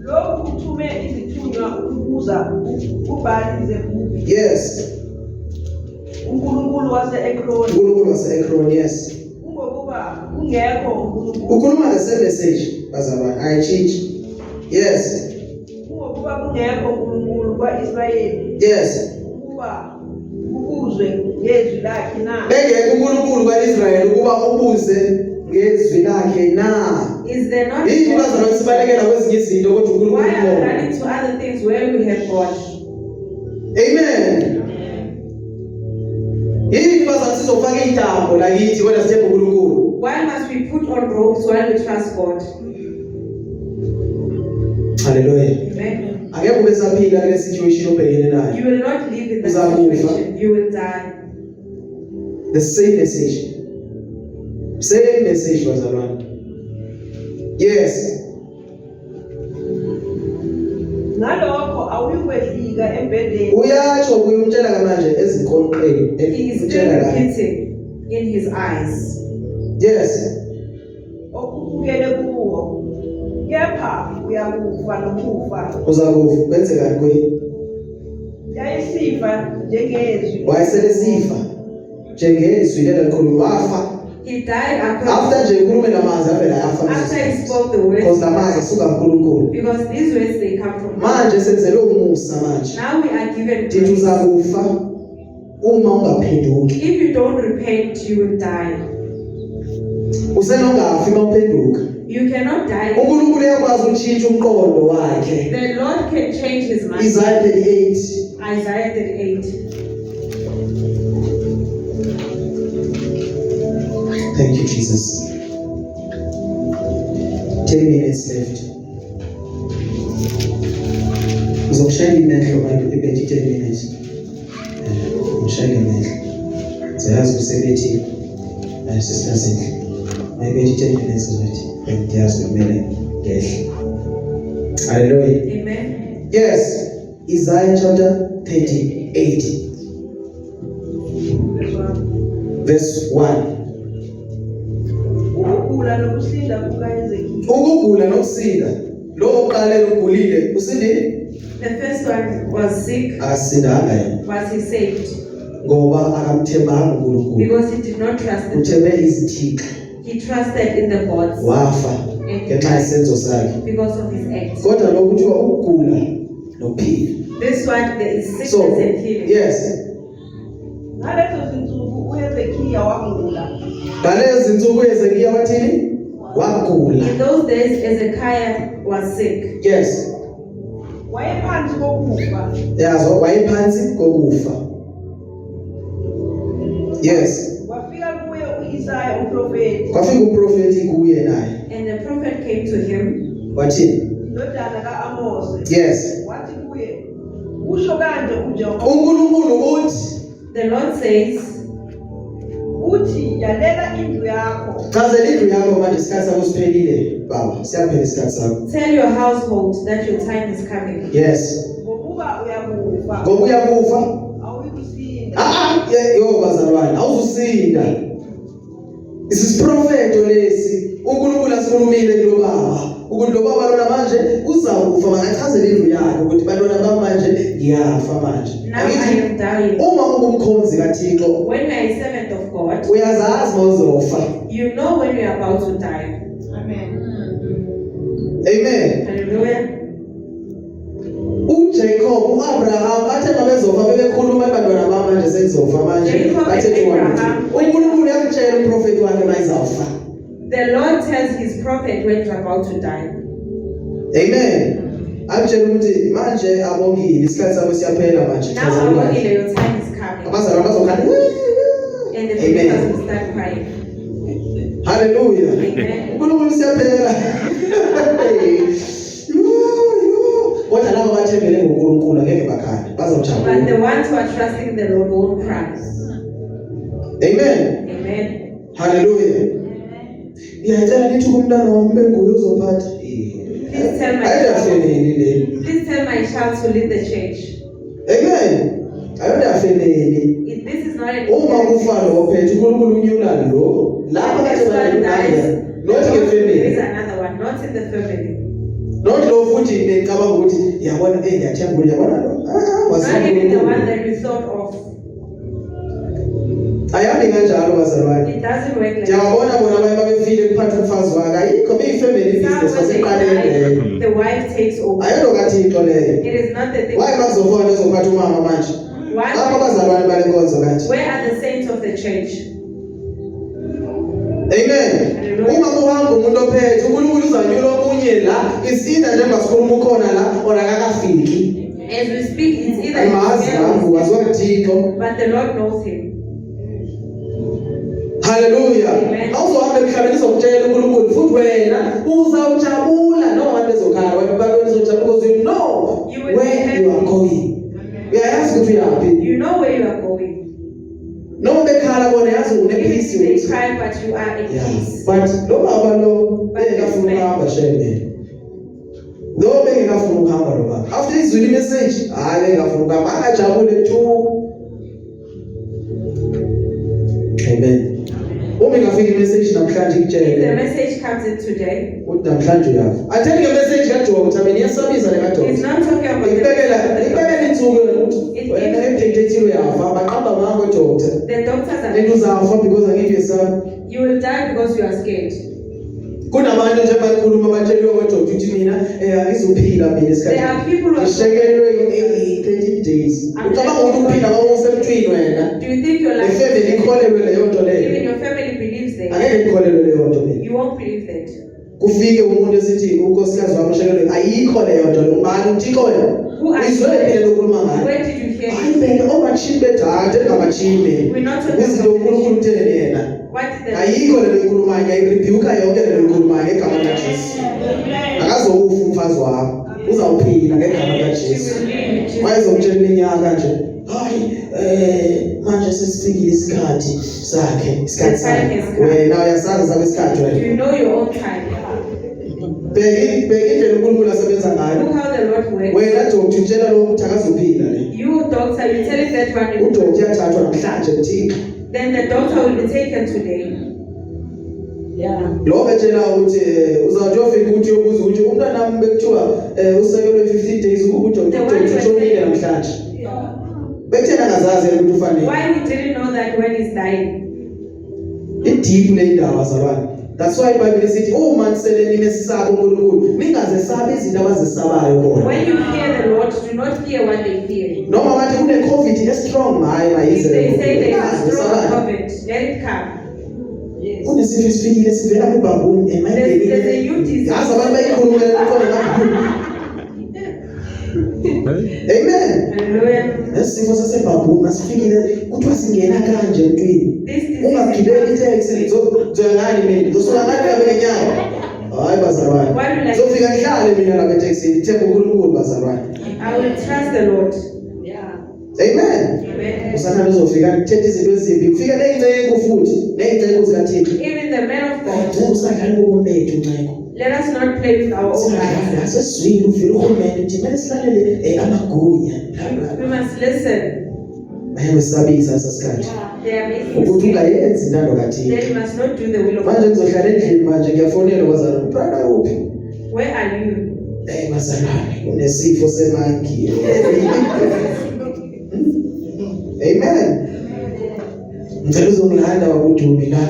lokhu uthume izithunywa ukubuza uBhali Zebubi
yes
uNkulunkulu wase-Ekroni
uNkulunkulu wase-Ekroni yes
kungokuba kungekho uNkulunkulu
ukhuluma the same message bazalwane ayitshintshi yes
kungokuba kungekho uNkulunkulu kwa-Israyeli
yes
ukuba ubuzwe ngezwi lakhe na
bengekho uNkulunkulu ka-Israyeli ukuba ubuze ngezwi lakhe na
Is there not?
yini bazalwane sibalekela kwezinye izinto kodwa uNkulunkulu
Why are we
ukhona
running to other things where we have God?
amen yini bazalwane sizofaka intambo lakithi kodwa sithembe uNkulunkulu
Why must we put on ropes while we trust God?
haleluya
Amen.
Angeke ube saphila kule situation obhekene nayo.
You will not live in that
Uzakufa.
situation. You will die.
The same message. Same message bazalwane. Yes.
Ngalokho awuyukwehlika embedeni.
Uyatsho kuyumtshela kamanje ezinkonqeni.
He is still repeating in his eyes.
Yes.
Okubukele kuwo. Kepha uyakufa nokufa.
Uzakufa kwenzekani kuye?
Yayisifa njengezwi.
Wayeselesifa njengezwi lelikhulu wafa.
He died according
After nje ukhulume namazwi avela yafa.
after he spoke the words.
Because namazwi asuka kuNkulunkulu.
Because these words they come from God.
Manje senzelwe umusa manje.
Now we are given
Ndithi
grace.
uzakufa uma ungaphenduki.
If you don't repent, you will die.
Usenongafi uma uphenduka.
You cannot die.
uNkulunkulu uyakwazi ukushintsha umqondo wakhe.
The Lord can change his mind.
Isaiah 38.
Isaiah 38.
Thank you, Jesus. 10 minutes left. Uzokushaya imehlo mayibethi 10 minutes. Ngishaya imehlo. Siyazi usebethi sisizindle. Mayibethi 10 minutes uzothi ngiyazi kumele ngehle. Hallelujah.
Amen.
Yes. Isaiah chapter 38. Verse 1.
Ukugula nokusinda kukaHezekiya.
Ukugula nokusinda lo oqale ugulile usindile
The first one was sick.
asindanga yena
Was he saved?
ngoba akamthembanga uNkulunkulu
Because he did not trust in
uthembe izithixo
He trusted in the gods
wafa ngenxa yesenzo sakhe
because of his acts.
kodwa lokhu kuthiwa ukugula nokuphila
This one, there is sickness
so
and healing.
yes
Ngalezo zinsuku uHezekiya wagula.
ngalezi zinsuku uHezekiya wathini wagula
In those days, Hezekiah was sick.
yes
Wayephansi kokufa.
yazo wayephansi kokufa yes
Wafika kuye uIsaya umprofeti.
kwafika uprofeti kuye naye
And the prophet came to him.
wathini
Indodana kaAmose.
yes
Wathi kuye, usho kanje uJehova.
uNkulunkulu uthi
The Lord says,
Uthi yalela indlu yakho.
chazela indlu yakho manje isikhathi sakho siphelile baba siyaphela isikhathi sakho
tell your household that your time is coming.
yes
Ngokuba uyakufa.
ngoba uyakufa
Awuyikusinda.
yo bazalwane awuzusinda isisiprofeto lesi uNkulunkulu asikhulumile kulo baba ukuthi lo baba lona manje uzawufa makachazele indlu yakhe ukuthi bantwana bami manje ngiyafa manje
Now I am dying.
uma ungumkhonzi kaThixo
When you are a servant of God,
uyazazi mawuzofa
you know when you are about to die.
Amen.
amen
Hallelujah.
uJacob uAbraham bathe babezofa bebekhuluma abantwana bami manje sekuzofa manje
Jacob
bathe
and
kuwa
Abraham.
uNkulunkulu uyamtshela umprofeti wakhe mayizawufa
The Lord tells his prophet when he's about to die.
amen amtshela ukuthi manje abongile isikhathi sabo siyaphela manje
Now I want you, your time is coming.
abazalwane bazokhala
And the
Amen.
believers will start crying.
haleluya
Amen.
uNkulunkulu siyaphela kodwa labo bathembele ngoNkulunkulu angeke bakhale
But
bazawujabula
the ones who are trusting the Lord won't cry.
amen
Amen.
haleluya ngiyacela lithi kumntana wami benguye uzophatha
Please tell my
ayidafeneli le
Please tell my child to lead the church.
amen ayidafeneli
This is not an
uma kufa lo phethe uNkulunkulu unyulani lo lapha
When
kade
this one dies,
not
there is
ngefamily
another one, not in the family.
not lo futhi necabanga ukuthi yabona ngiyathemba ukuthi yabona lo
Not even the one that we thought of.
ayabi kanjalo bazalwane
It doesn't work like that.
ngiyabona bona abanye babefile kuphatha umfazi wakhe ayikho beyifamily business
Some when they
baseqaleni leyo
die, the wife takes over.
ayona kaThixo leyo
It is not the thing.
waye bakuzofona ezophatha umama manje lapho
Why?
abazalwane bale nkonzo kanje
Where are the saints of the church?
amen uma kuhamba umuntu ophethe uNkulunkulu uzanyula omunye la isida njengoba sikhuluma ukhona la ona akakafiki
As we speak, it's either
amazi
his
lapho
will,
waziwa kaThixo
but the Lord knows him.
Hallelujah.
Amen.
Awuzohamba emhlabeni uzokutshela uNkulunkulu futhi wena uzawujabula noma abantu bezokhala wena babona uzojabula because you know
You will
where
be
you are going. Uyayazi ukuthi uyaphi.
You know where you are going.
Noma bekhala bona yazi
Even
unepeace
if they
ukuthi.
cry, but you are at
Yeah.
peace.
But lo baba lo bengafuna ukuhamba sheme. Lo bengafuna ukuhamba lo baba. After izwile message, hayi bengafuna ukuhamba akajabule tu. Amen. Uma ingafika message namhlanje
If the
ikutshele
message comes in today,
ukuthi namhlanje uyafa. Atheni ngemessage kaJobe, mina iyasabisa le
it's
kaJobe.
not talking about the
Ibekela insuku ukuthi wena emdetethile uyafa, baqamba ngakho doctor.
The doctors are
Into uzafa because angeke yesaba.
you will die because you are scared.
Kunabantu nje bayikhuluma batsheliwe kodwa ukuthi mina angizophila mina
There are
esikhathini.
people who are
Ngishekelwe 30 days. Ucabanga ukuthi uphila kwawusemthwini wena.
Do you think your
Le
life
family ikholelwe leyo nto leyo.
even your family believes that?
Angeke ikholelwe leyo nto mina.
You won't believe that.
Kufike umuntu esithi unkosikazi wami ushekelwe ayikho leyo nto leyo. Ngubani uthixo wena?
Who are
Izwe phela lokukhuluma ngayo.
Where did you hear
Hayi
it?
bheke omachini bedade ngamachini.
We're not talking
Izinto
about
uNkulunkulu uthele yena.
what did the
Ayikho leyo ikhulumayo, ayirebuke yonke leyo ikhulumayo ngegama likaJesu. Akazokufa umfazi wakho. Uzawuphila ngegama
she
likaJesu.
will live in Jesus.
Wayezokutshela iminyaka nje. Hayi manje sesifikile isikhathi sakhe, isikhathi sakhe. Wena uyasazi sakho isikhathi
Do
wena.
you know your own time?
Bheke indlela uNkulunkulu asebenza ngayo.
Look how the Lord works.
Wena Job utshela lo ukuthi akazophila le.
You doctor, you tell him that one.
uJob uyathathwa namhlanje uthixo.
Then the doctor will be taken today.
Lo betshela ukuthi uzawuthi ufike uthi uyobuza ukuthi umntwana nami bekuthiwa usekelwe 15 days ukuthi ushonile namhlanje. Bekuthena ngazazi ukuthi ufanele.
Why he didn't know that when he's dying?
Ideep le ndaba zabani. That's why iBhayibheli sithi uma niseleni mesisaba uNkulunkulu ningaze sabe izinto abazisabayo bona.
When you fear the Lord, do not fear what they fear.
Noma bathi kune COVID strong hayi
If
mayize.
they say there is a strong COVID, let it come.
Kunesifo esifikile sivela kubabuni emayeleni.
There's a new disease.
Yazi abantu bayikhuluma lokho ngakho. Amen.
Hallelujah.
Lesifo sasebhabhuni masifikile kuthiwa singena kanje emntwini.
This disease
Ungagibeli itaxi ngizongani mina ngizosuka ngani ngabenyaka. Hayi bazalwane. Ngizofika ngihlale mina la etaxini themba uNkulunkulu bazalwane.
I will trust the Lord.
Amen.
Amen.
Usana uzofika uthethe izinto ezimbi kufika nezinceko futhi nezinceko zikaThixo.
Even the man of God,
Usadlala ngokumethu nceko.
let us not play with our own lives.
Asesizwile uvile urhulumente uthi kumele silalele amagunya.
We must listen.
Bayamesabisa sasikhathi.
They are
Ukuthi
making
ungayenzi intando kaThixo.
Then you must not do the will of
Manje
God.
ngizohlala endlini manje ngiyafonela bazalwane. Brother uphi?
Where are you?
Bazalwane unesifo semanki. Amen. Ngicela uzongilanda wakuDumi la.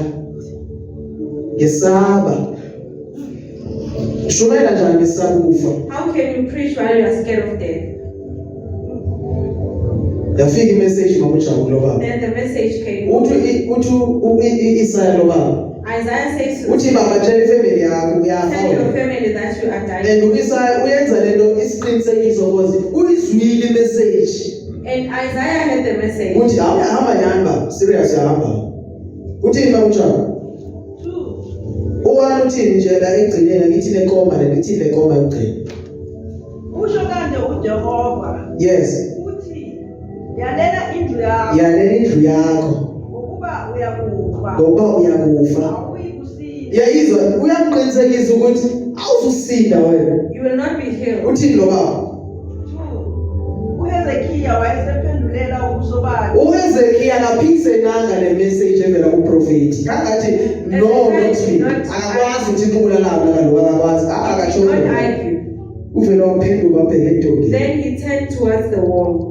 Ngesaba. Shumela njani ngesaba ukufa?
How can you preach while you are scared of death?
Yafika imessage makuJabulo baba.
Then the message came.
Uthi Isaya lo baba.
Isaiah says to
Uthi baba tshela ifamily yakho
tell your
uyafa.
family that you are dying.
And uIsaya uyenza lento isiqinisekiso because uyizwile imessage.
And Isaiah had the message.
Uthi hamba nyamba serious yahamba. Uthini makuJabulo? Uwani uthini nje la egcineni ngithi lekoma le ngithi lekoma egcineni.
Usho kanje uJehova
Yes.
uthi yalela indlu yakho
Yalela indlu yakho
ukuba uyakufa
ngoba uyakufa.
awuyikusinda
Yayizwa uyamqinisekisa ukuthi awuzusinda wena.
You will not be healed.
Uthini lo baba?
uHezekiya wayesephendulela ubuso bakhe
uHezekiya akaphikisenanga le message evela kuprofeti. Kangathi no not me. Akakwazi ukuthi kubulalana kaloku akakwazi.
He did
Akashona.
not argue.
Uvela waphenduka wabheka edongeni.
Then he turned towards the wall.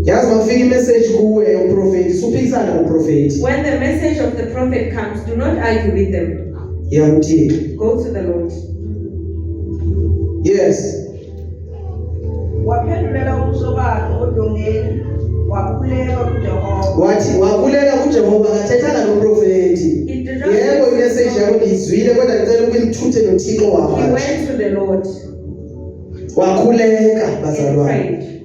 Yazi mafika imessage kuwe uprofeti suphikisana noprofeti.
When the message of the prophet comes, do not argue with them.
Yakuthini?
Go to the Lord.
Yes.
waphendulela ubuso bakhe odongeni wakhuleka kuJehova
Wathi wakhuleka kuJehova akathethanga noprofeti.
He did not.
Yebo imessage yakho ngizwile kodwa ngicela ukunithuthe noThixo
He
wakho.
went to the Lord
Wakhuleka
and
bazalwane.
prayed.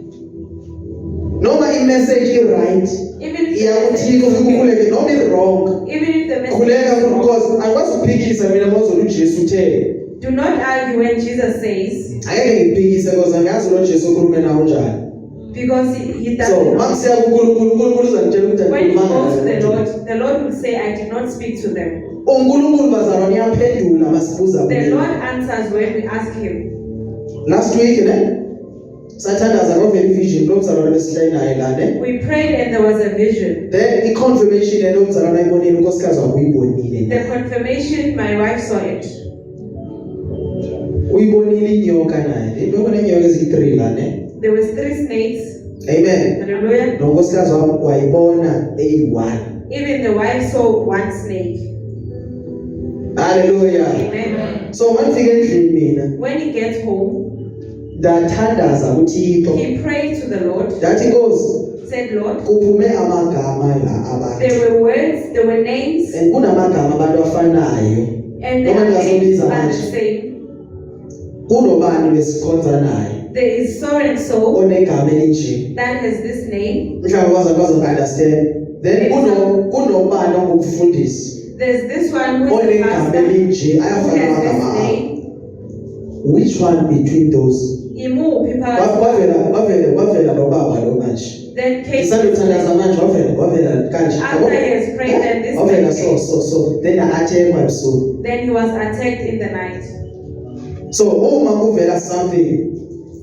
noma i-message i-right
Even if
iyakuthika ufike ukhuleke noma i-wrong
even if the message
khuleka
is wrong,
because angikwazi ukuphikisa mina mawuzolo uJesu uthe
do not argue when Jesus says,
angeke ngiphikise because angazi lo Jesu ukhulume nawo njani.
because he
So
doesn't know.
makusiya kuNkulunkulu uNkulunkulu uzangitshela ukuthi
When you go to
angikhulumanga
the
naye.
the Lord will say, I did not speak to them.
uNkulunkulu bazalwane uyaphendula masibuza
The
kuye.
Lord answers when we ask him.
Last week ne sathandaza ngove vision lo mzalwane besihlala naye la ne.
We prayed and there was a vision.
Then i-confirmation yalo mzalwane ayibonile unkosikazi wakuyibonile.
The confirmation, my wife saw it.
Uyibonile inyoka naye. Ibona inyoka ezi3 la ne.
There was 3 snakes.
Amen.
Hallelujah.
Nonkosikazi wayibona eyi1.
Even the wife saw 1 snake.
Hallelujah.
Amen.
So mafika endlini mina
When he gets home,
ndathandaza kuThixo.
he prayed to the Lord,
Ndathi Nkosi
said, Lord,
kuphume amagama la abantu.
there were words, there were names,
And kunamagama abantu afanayo.
and the
Noma
names
ngiyazobiza
are the
manje.
same.
Kunobani besikhonza naye
There is so and so
onegama elinje.
that has this name.
Mhlawumbe kwaze understand. Then kunobani ongumfundisi
There's this one who is the
onegama
pastor, who
elinje ayafana
has
amagama
this
akho.
name.
Which one between those?
Imu people.
Wavela lo baba lo manje.
Then came
Isandothandaza manje wavela kanje.
after he has prayed and this
Wavela
man came.
so then athekwa ebusuku.
Then he was attacked in the night.
So uma kuvela something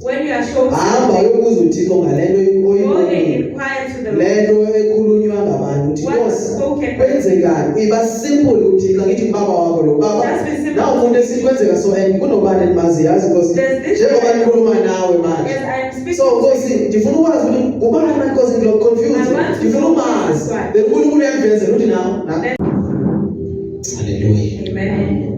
When you are shown
hamba
something,
uyobuza uThixo ngalento
go and
oyibonile.
inquire to the Lord.
Lento ekhulunywa ngabantu uthi
What was
Nkosi
spoken?
kwenzekani iba simple uThixo ngithi baba wakho lo baba
Just be simple.
na umuntu esikwenzeka so and kunobani endimaziyazi Nkosi
There's this
njengoba
man.
nikhuluma nawe manje.
Yes, I am speaking
So
to
Nkosi
you.
ndifuna ukwazi ukuthi kubani manje Nkosi ngilo confused
I want to
ndifuna
know
umazi
this one.
then uNkulunkulu uyangivezela uthi na
Then-
haleluya
Amen.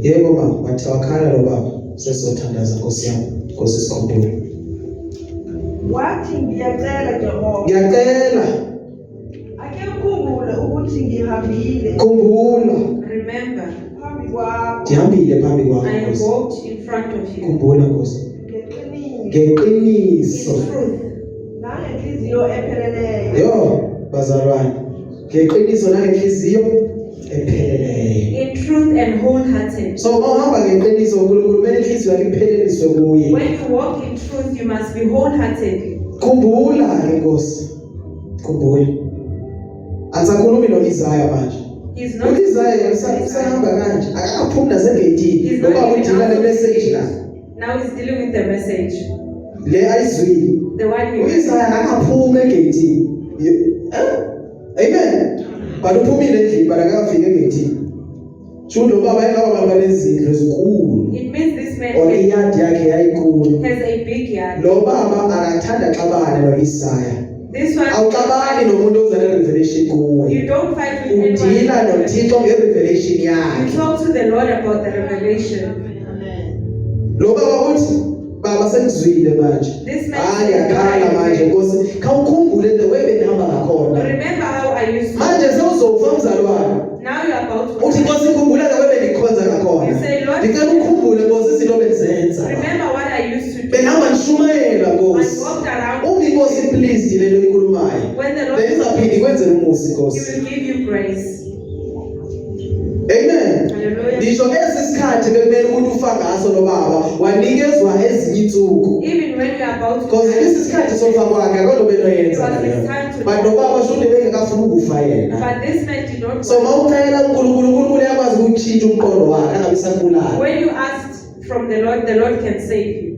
yebo baba wathi wakhala lo baba sesothandaza Nkosi yami Nkosi sikhumbule
wathi ngiyacela Jehova
ngiyacela
ake ukhumbule ukuthi ngihambile
khumbula
Remember,
phambi kwakho
ndihambile phambi kwakho
I
Nkosi
walked in front of you
khumbula Nkosi
ngeqiniso
in
ngeqiniso
truth
nangenhliziyo epheleleyo
yo bazalwane ngeqiniso nangenhliziyo epheleleyo.
in truth and wholehearted.
So mawuhamba ngeqiniso uNkulunkulu kumele inhliziyo yakho ipheleliswe kuye.
When you walk in truth, you must be wholehearted.
Khumbula ke Nkosi. Khumbula. Angisakhulumi no-Isaya manje.
He's not.
U-Isaya usahamba kanje akakaphumi nasegeyithini
He's
ngoba
not even
udila le
out of the
message la.
gate. Now he's dealing with the message.
Le ayizwile.
The one you.
U-Isaya akakaphumi egeyithini. Amen. But uphumile endlini but akafika egeyithini. Sho lo baba engaba balezindlu ezinkulu.
It means this man
Or iyadi yakhe yayinkulu.
has a big yard.
Lo baba akathanda xabane no-Isaya.
This one.
Awuxabani nomuntu ozana revelation kuwe.
You don't fight with anyone.
Udila noThixo ngerevelation
You
yakhe.
talk to the Lord about the revelation.
Lo baba uthi baba sengizwile manje.
This man
Hayi
says,
akhala manje Nkosi. Khawukhumbule the way benihamba ngakhona.
remember how I used to.
Manje sewuzofa mzalwane.
Now you are about to.
Uthi Nkosi khumbula the way bendikhonza ngakhona.
You say, Lord,
Ngicela ukhumbule Nkosi izinto benzenza.
remember what I used to do.
Benihamba nishumayela
I
Nkosi.
walked around.
Umi Nkosi please lento ikhulumayo.
When the Lord,
Benizaphinda ikwenzele umusi
He
Nkosi.
will give you grace.
Amen.
Hallelujah.
Ngisho lesikhathi bekumele ukuthi ufa ngaso lo baba wanikezwa ezinye insuku.
Even when you are about to
Because
die,
lesi sikhathi sofa kwakhe akho bento yenza leyo. But lo baba shonde bengekafuna ukufa yena.
but this man did not.
So mawucela uNkulunkulu uNkulunkulu uyakwazi ukutshintsha umqondo wakhe angabe sakubulala.
When you asked from the Lord can save you.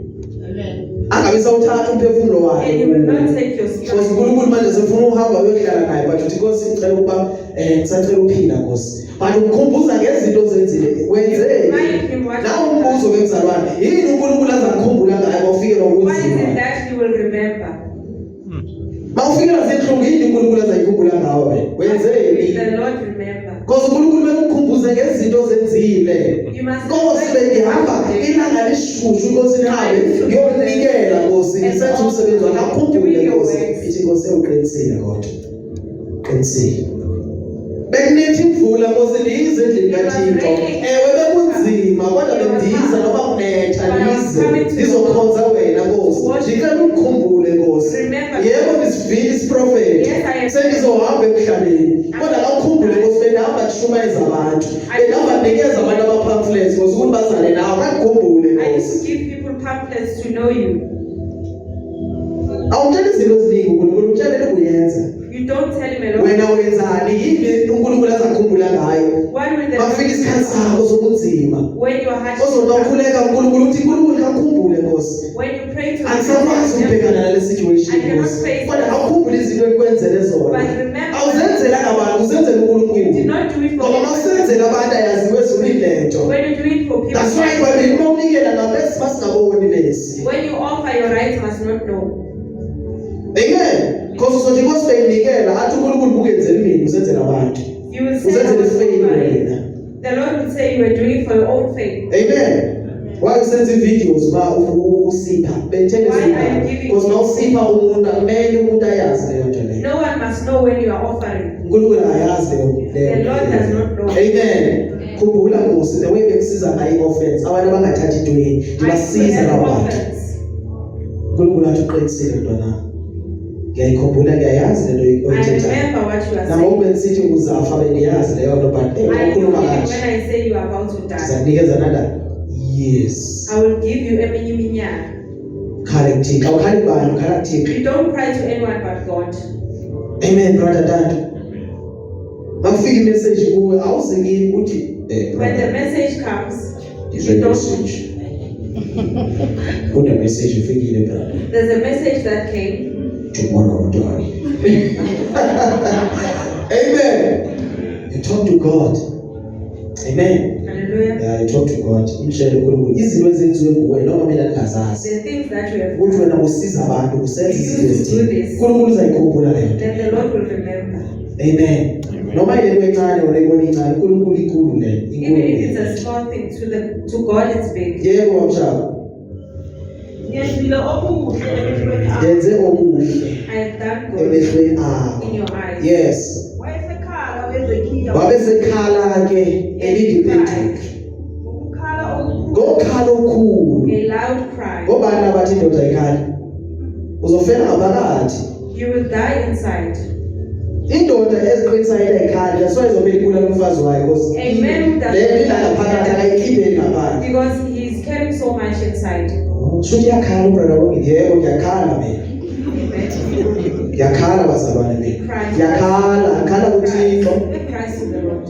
Angabe sawuthatha umphefumulo wakhe.
And He will not take your
Because
strength.
uNkulunkulu manje sefuna uhamba uyohlala naye but uthi Nkosi ngicela ukuba ngisacela uphila Nkosi. But ukukhumbuza ngezinto ozenzile wenzeni.
Remind him what.
Nawe umbuzo ke mzalwane, yini uNkulunkulu azakukhumbula ngayo mawufike
What is it
ngokunzima?
that He will remember?
Mawufike nasenhlungu yini uNkulunkulu azayikhumbula ngawe? Wenzeni?
The Lord remember.
Because uNkulunkulu mekukhumbuze ngezinto ozenzile.
You must.
Nkosi bengihamba ilanga lishushu Nkosi nihambe ngiyokunikela Nkosi ngisenze umsebenzi wakho akhumbule Nkosi. Ithi Nkosi uqinisile kodwa. Qinisile. Bekunethi imvula Nkosi ndiyize endlini kaThixo. Ewe bekunzima kodwa bendiza noma kunetha ndize. Ndizokhonza wena Nkosi. Ngicela ukukhumbule Nkosi. Yebo ngashumayeza abantu bengabanikeza abantu ama-pamphlets ngoba ukuthi bazane nawe bakukhumbule
I used to give people pamphlets to know you.
awutshela izinto eziningi uNkulunkulu utshelele ukuyenza
You don't tell him a lot.
wena wenzani yini uNkulunkulu azakukhumbula ngayo
What will the
bafika
Lord
isikhathi sakho sobunzima
when your heart
ozonokhuleka uNkulunkulu uthi uNkulunkulu kakhumbule Nkosi
when you pray to
angisakwazi ukubhekana nale situation Nkosi kodwa awukhumbule izinto ekwenzele zona awuzenzela abantu uzenzela
you did
uNkulunkulu
not do it for
ngoba mawusenzela abantu ayaziwe ezulile lento
when you do it for people.
that's why babe uma unikela nabesi basingaboni lesi
When you offer, your right must not know.
amen because uzothi Nkosi benginikela athi uNkulunkulu ukenzela mina uzenzela abantu
You will say,
uzenzela ifeyini wena
the Lord will say you are doing it for your own faith.
amen why usenza videos ba usipha bethele
Why are you
zindaba
giving-
because mawusipha umuntu akumele umuntu ayazi leyo nto leyo
No one must know when you are offering.
uNkulunkulu ayazi leyo
The Lord does not know.
amen khumbula Nkosi the way bekusiza ngayo i-offense abantu abangathathi intweni ndibasiza
I
labo
pray
bantu
offense.
uNkulunkulu athi uqinisile mntwana ngiyayikhumbula ngiyayazi lento
I
oyithethayo
remember what you are
nami
saying.
ube nisithi uzafa bengiyazi leyo nto but
I know
ukhuluma
even
kanje
when I say you are about to die.
ndizakunikeza nanda yes
I will give you eminye iminyaka.
khale kuthixo awukhali bani ukhala kuthixo
You don't cry to anyone but God.
amen brother Tando makufika imessage kuwe awuzekile uthi
When the message comes,
izwe
you don't.
message kuna message ifikile brother
There's a message that came.
tomorrow die amen you talk to God amen
Hallelujah.
yeah you talk to God imshele uNkulunkulu izinto ezenziwe nguwe noma mina ningazazi
The things that you have
ukuthi
done,
wena usiza abantu usenza
You
izinto
used to do
ezithile
this.
uNkulunkulu uzayikhumbula leyo nto
then the Lord will remember.
amen noma ilento encane wena ibona incane uNkulunkulu ikhulu le
Even if it's a small thing, to God it's big.
yebo wamshaba
Yenzile okuhle emehlweni akho.
yenze okuhle
I have done good
emehlweni akho
in your eyes.
yes
Wayesekhala weZekhiya.
wabesekhala ke elindiphethu
Ukukhala okukhulu.
ngokhala okukhulu
A loud cry.
ngobani abathi indoda ikhali uzofela ngaphakathi
You will die inside.
indoda eziqinisayela ikhali yaswaye izomela ikula kumfazi wayo because
Amen.
le ngaphakathi akayikhipheli ngaphandle
Because he is carrying so much inside.
shuthi yakhala ubrother wami yebo ngiyakhala mina
Amen.
ngiyakhala bazalwane mina ngiyakhala kuThixo
He cries to the Lord.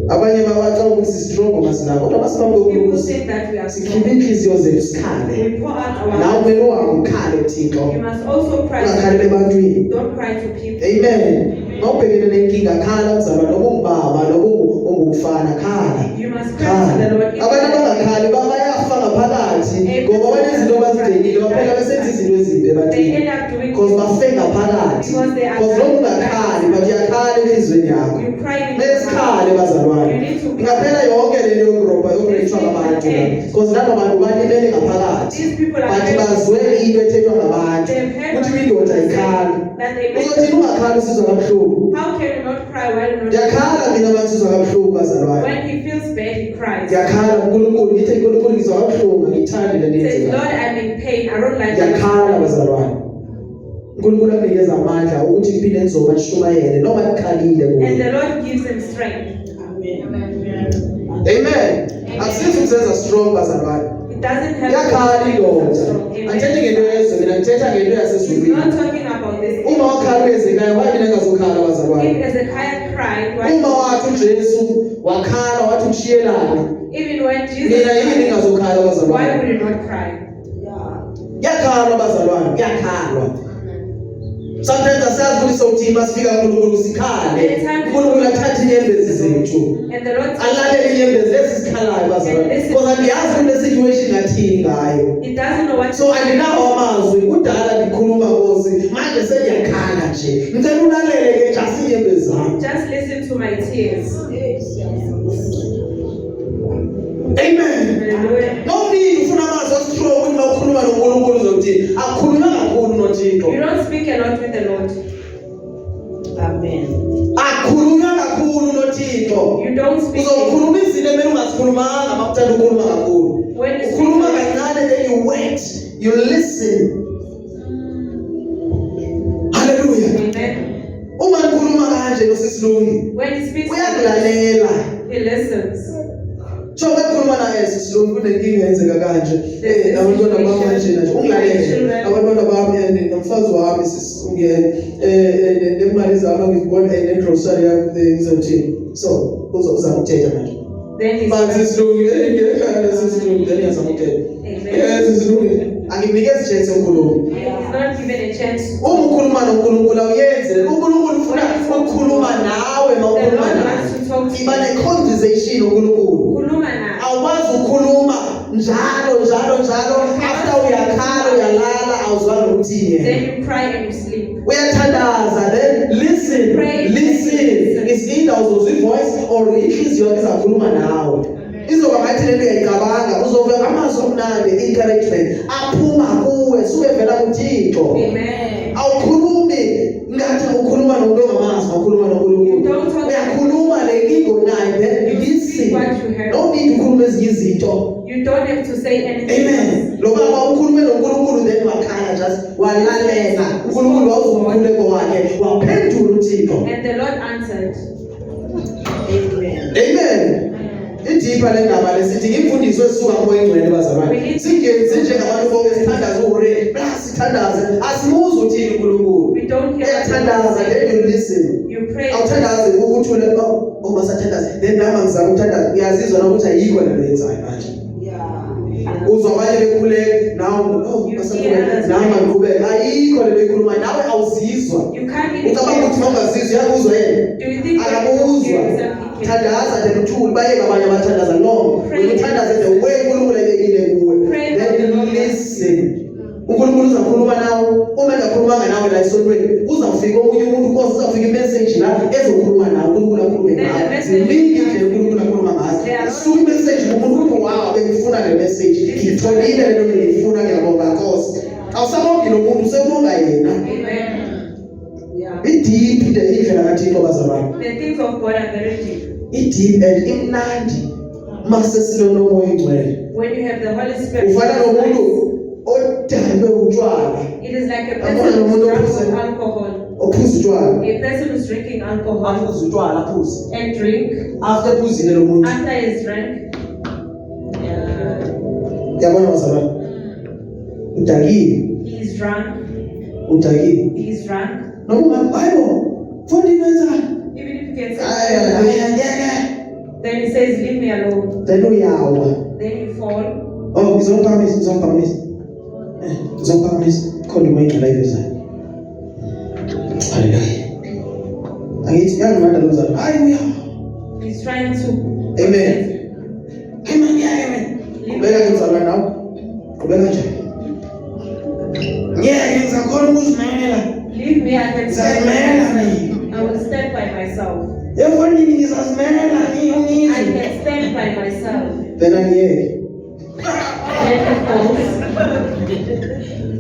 abanye babaxa ukuthi strong masilabo kodwa masibambe
People
uNkulunkulu
say that we are
sikhiphe
strong.
inhliziyo zethu sikhale
We pour out
nawe
our.
kumele wazi ukhale kuThixo
You must also cry.
ungakhaleli ebantwini
Don't cry to people.
amen mawubhekene nenkinga khala mzalwane noba ungubaba noba ungumfana khala
You must cry to the Lord.
abantu abangakhali bayafa ngaphakathi ngoba banezinto abazidelile baphela besenza izinto ezimbi
They
ebantwini
end up doing
because bafe ngaphakathi
Because they are
because noma ungakhali but uyakhala enhliziyweni yakho
You cry in
kumele sikhale bazalwane ingaphela yonke lento yokurobha yokurejwa ngabantu because labo bantu balimele ngaphakathi
These people are
bathi bazwe into ethethwa ngabantu ukuthi indoda ikhali
that they make.
uzothini ungakhali usizwa kabuhlungu
How can you not cry while you're not?
ngiyakhala mina bansizwa kabuhlungu bazalwane
When he feels bad, he cries.
ngiyakhala uNkulunkulu ngithi uNkulunkulu ngizwa kabuhlungu ngithandi le
He says,
nto
Lord, I'm in pain. I don't like
ngiyakhala
it.
bazalwane uNkulunkulu akunikeza amandla ukuthi kuphinde nizoba nishumayele noma nikhalile
And
kuye
the Lord gives him strength.
amen akusizi ukuzenza strong bazalwane
It doesn't have
iyakhala
to be
indoda
strong.
andithethi ngento
Amen.
yezwe mina ngithetha ngento
He's
yasezulwini
not talking about this.
uma wakhala uwezekayo waye mina ngazokhala bazalwane
If Hezekiah cried,
uma
why,
wathi uJesu wakhala wathi ushiyelana
even when Jesus
mina yini
cried,
ngazokhala
why
bazalwane
would he not cry?
kuyakhalwa bazalwane kuyakhalwa sometimes asazi ukuthi sawuthini masifika kuNkulunkulu sikhale uNkulunkulu athathe inyembezi zethu
And the Lord
alalele inyembezi lezi sikhalayo bazalwane because andiyazi ukuthi le situation ngathini ngayo
he doesn't know what
so andinawo amazwi kudala ndikhuluma Nkosi manje sengiyakhala nje ngicela ulalele ke just inyembezi zami
just listen to my tears.
amen
Hallelujah.
no need ufuna amazwi astrong ukuthi mawukhuluma noNkulunkulu uzothi akukhulunywa kakhulu noThixo
You don't speak a lot with the Lord.
Amen.
akukhulunywa kakhulu noThixo
You don't speak.
uzokhuluma izinto emele ungazikhulumanga makuthanda ukukhuluma kakhulu
When you
ukhuluma
speak,
kancane then you wait you listen hallelujah
Amen.
uma nikhuluma kanje nosisi isilungu
When he speaks,
uyakulalela.
he listens.
Chobe khuluma naye isilungu kunenkinga yenzeka kanje. Nabantwana bami kanje nje ungilalele. Abantwana bami nomfazi wami sisungene nemali zami ngizibona negrocery yami ngizothini. So uzozama ukuthetha manje.
Then he
Bathi
starts.
isilungu isilungu then yazama ukuthetha.
Amen.
Isilungu angikunikeza chance ukukhuluma.
He's not given a chance.
Uma ukhuluma noNkulunkulu awuyenze. uNkulunkulu ufuna ukukhuluma nawe
The
mawukhuluma
Lord
naye.
wants to talk to
Iba
you.
ne-conversation uNkulunkulu.
Khuluma naye.
Awukwazi ukukhuluma njalo after uyakhala uyalala awuzwanga ukuthini yena.
Then you cry and you sleep.
Uyathandaza then listen. It's either uzozwa ivoice or inhliziyo yakho izakhuluma nawe. Izoba ngathi lento uyayicabanga uzovela amazwi amnandi encouragement aphuma kuwe subevela kuThixo.
Amen.
Awukhulumi ngathi ukhuluma nomuntu ongamazi ukhuluma noNkulunkulu. Uyakhuluma lenkingo naye then listen. Don't need ukukhuluma ezinye izinto.
You don't have to say anything.
Amen. Lo baba ukhulume noNkulunkulu then wakhala just walalela. uNkulunkulu wawuzumkhuleko wakhe waphendula uThixo.
And the Lord answered.
Amen. Idipha le ndaba lesithi imfundiso esuka kumoya engcwele bazalwane. Singenzi njengabantu bonke sithandaza uRay. Sithandaze asimuzi uthini uNkulunkulu.
We don't care.
Uyathandaza then you listen.
You pray.
Awuthandaze ukuthi uma sathandaza then nami ngizama ukuthandaza uyazizwa nokuthi ayikho lento yenzayo manje. Uzwa abanye bekhuleka nawe basakhuleka nami ngiqhubeka ayikho lento ekhuluma nawe awuzizwa.
You can't even.
Ucabanga ukuthi mawungazizwa yakuzwa yena.
Do you think
Akabuzwa. Thandaza then uthule bayeke abanye abathandaza no. Uthandaze the way uNkulunkulu ebekile kuwe. Then listen. uNkulunkulu uzakhuluma nawe uma engakhulumanga nawe la esontweni uzafika omunye umuntu Nkosi uzafika imessage la ezokhuluma nawe uNkulunkulu akhulume nawe. Ziningi nje uNkulunkulu akhuluma ngazo. Suka imessage umuntu uthi wow bengifuna le message ngitholile lento engifuna ngiyabonga Nkosi. Awusabongi lo muntu usebonga yena.
Amen.
Idiphi indlela kaThixo bazalwane.
The things of God are very deep.
Idiphi and imnandi mase silonomoya engcwele.
When you have the Holy Spirit,
Ufana nomuntu odalwe utshwala.
it is like a person who's drunk alcohol.
Ophuza utshwala.
A person who's drinking alcohol
Aphuza utshwala aphuza.
and drink.
After phuzile lo muntu.
After he's drank,
Yabona bazalwane. Udakile.
he is drunk.
Udakile.
He is drunk.
Noma hayibo. Fundi wenzani?
Even if you can say,
Ayangeke.
then he says, leave me alone.
Then uyawa.
Then you fall.
Oh, ngizophakamisa. Khona umoya engcwele ivezayo. Hallelujah. Angithi yangimanda lo mzali. Hayi uyawa.
He's trying to.
Amen. Amen. Ubeka ngizalwa nawe. Ubeka nje. Ngizakhona ukuzimela.
Leave me, I can stand.
Ngizazimela mina.
I will stand by myself.
Efonini ngizazimela
I can stand by myself.
Then angiyeke.
Then he falls.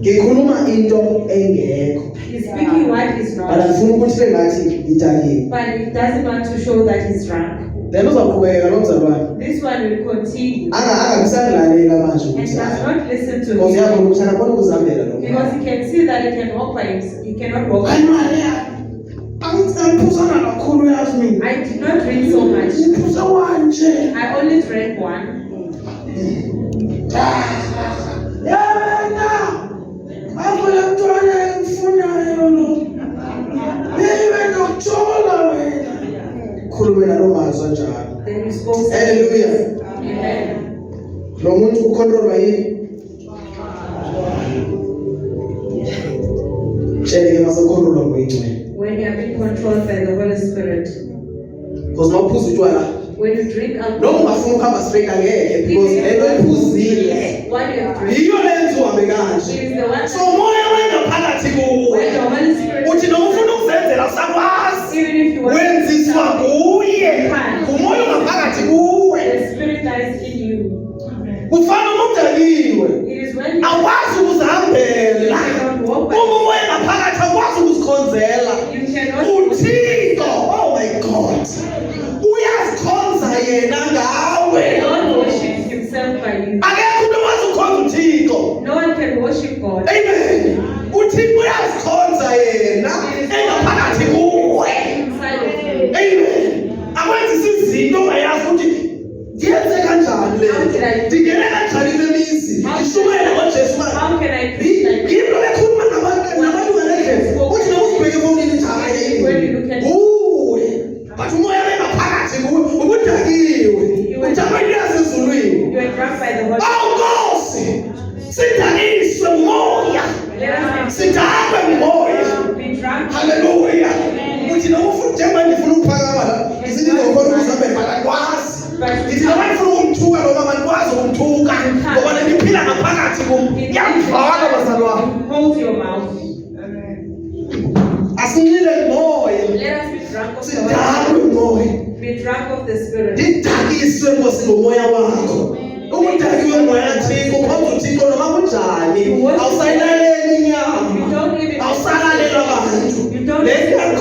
Ngikhuluma into engekho.
He's speaking what is not.
Ngifuna ukuthi sengathi ngidakile.
But he doesn't want to show that he's drunk.
Then uzaqhubeka lo mzalwane.
This one will continue.
Angakusangilalela manje
And
ukuthi
does not listen to
Nkosi yakho
him.
ukuthi akakhona ukuzihambela lo.
Because he can see that he can walk by himself. He cannot walk.
Hayi mali yami. Angiphuzana kakhulu yazi mina.
I did not drink so much.
Ngiphuza wanje.
I only drank one.
Yena. Akule mntwana engifunayo lo. Nibe nokuthola wena. Khuluma nalo mazwi njalo.
Then you spoke.
Hallelujah.
Amen.
Lo muntu ucontrolwa yini? Tshele ke masecontrolwa ngoyingcwele.
When you are being controlled by the Holy Spirit.
Because mawuphuza utshwala
When you drink
noma
alcohol.
ungafuna ukuhamba straight angeke because lento ephuzile
What you have drank.
yiyo lenzo uhambe
It
kanje.
is the one.
So moya wengaphakathi kuwe
When the Holy Spirit.
uthi noma ufuna ukuzenzela usakwazi
Even if you want.
wenziswa kuye umoya ungaphakathi kuwe
The Spirit that is in you.
kufana umudaliwe
It is when you
akwazi ukuzihambela
cannot walk by.
uma umoya ngaphakathi akwazi ukuzikhonzela
You cannot.
uThixo. Oh my God, uyazikhonza yena ngawe.
God worships himself by you.
Akekho umuntu owazi ukukhonza uThixo.
No one can worship God.
Amen. uThixo uyazikhonza yena engaphakathi kuwe.
Inside of you.
asincile moya
Let us be drunk of the
sidakwe
Holy
moya
Spirit. Be drunk of the Spirit.
didakiswe Nkosi ngomoya wakho ukudakiwe moya kaThixo ukhonza uThixo noma kunjani awusayilaleli inyama
You don't even
awusalalela abantu
You don't
le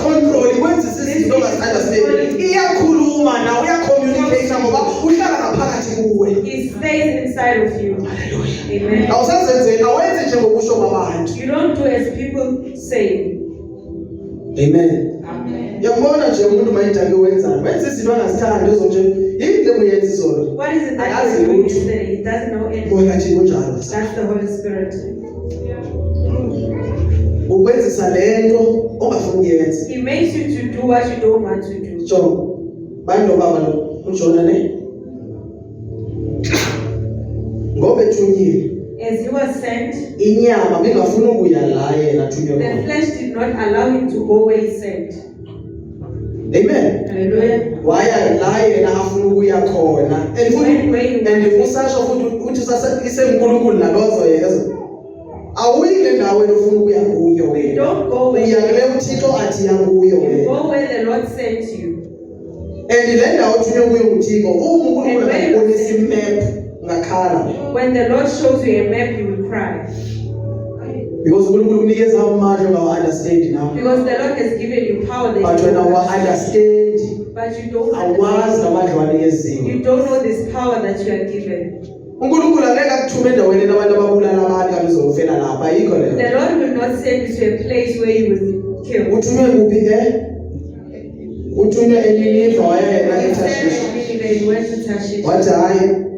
control ikwenza izinto ongazi-understand iyakhuluma nawe uyacommunicate ngoba uhlala ngaphakathi kuwe
He stays inside of you.
haleluya
Amen.
awusazenzeli awenzi njengokusho kwabantu
You don't do as people say.
amen
Amen.
yabona nje umuntu mayidake wenzani wenza izinto angazithandi ozo nje yini le muyenza izolo
What is it that
Akazi
you're doing
lutho.
yesterday? He doesn't know anything.
moya kaThixo njalo
That's the Holy Spirit.
ukwenzisa lento ongafuni ukuyenza
He makes you to do what you don't want to do.
jo bantu baba lo uJona ne ngoba ethunyiwe
As he was sent,
inyama bengafuna ukuya la yena athunywe
the
khona
flesh did not allow him to go where he sent.
amen
Hallelujah.
waya la yena afuna ukuya khona and futhi and usasho futhi uthi isenkulunkulu nalozo yezo awuyile ndawo ofuna ukuya kuyo
You
wena
don't go where
uyakele uThixo athi yanguyo
you
wena
go where the Lord sent you.
and le ndawo othunywe kuyo uThixo uNkulunkulu akubonisa imap ngakhala
When the Lord shows you a map, you will cry.
because uNkulunkulu unikeza amandla ongawa understand now
Because the Lord has given you power that
but
you
wena
don't
wa understand
but you don't
awazi
understand.
namandla waneyezinto
You don't know this power that you are given.
uNkulunkulu angeke akuthume endaweni abantu ababulala abantu kanti uzofela lapha ayikho
The
leyo
Lord will not send you to a place where you will be killed.
uthunywe kuphi uthunywe eNinive waya yena
You said
eTashish
in Nineveh, you went to Tarshish.
wathi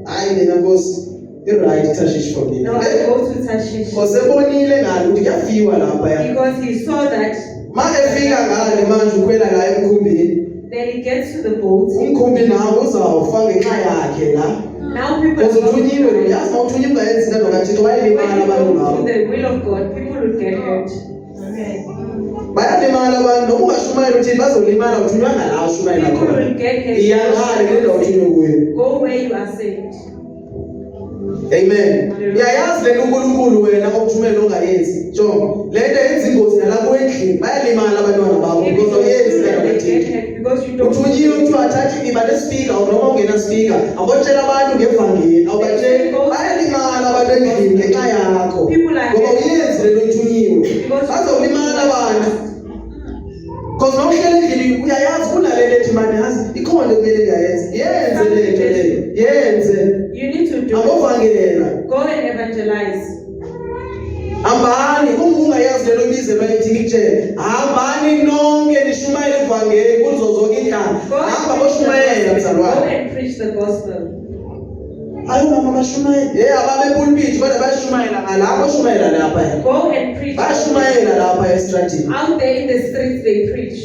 hayi mina Nkosi i-right Tashish for me
No, I go to Tarshish.
osebonile ngalo ukuthi kuyafiwa lapha ya
Because he saw that.
ma efika ngale manje ukhwela la emkhumbini
Then he gets to the boat.
umkhumbi nawo uzawufa ngenxa yakhe la
Now people are
uzothunyiwe lo yazi ma uthunyiwe ungayenzi into kaThixo bayalimala
when you
abantu
go
ngawo
to the will of God, people will get hurt.
bayalimala abantu noma ungashumayela uthini bazolimala uthunywanga la ushumayela
People
khona
will get hurt.
iyangale kule ndawo uthunywe kuyo
Go where you are saved.
amen uyayazi le uNkulunkulu wena okuthumela ongayenzi jonga le nto yenza ingozi nalapho endlini bayalimala abantwana bakho
If
because
you
awuyenzi
do
le
that,
nto
they get
kaThixo
hurt because you don't.
uthunyiwe kuthiwa athathe iba nespeaker noma ungena speaker abotshela abantu ngevangeli awubatsheli bayalimala abantu endlini ngenxa yakho ngoba uyenzi le nto oyithunyiwe bazawulimala abantu because nawuhlele endlini uyayazi kunalento ethi mani yazi ikhona into kumele ngayenze yenze le nto leyo yenze
You need to do.
abovangela
Go and evangelize.
hambani uma ungayazi lelo bizo bayithi kitshela hambani nonke nishumayele ivangeli kuzo zonke inhlanga
Go
hamba
and preach the
boshumayela
gospel. Go
mzalwane
and preach the gospel.
hayi mama bashumayela ababe pulpit kodwa bashumayela ngalapho bashumayela lapha
Go and preach.
bashumayela lapha estradini
Out there in the streets, they preach.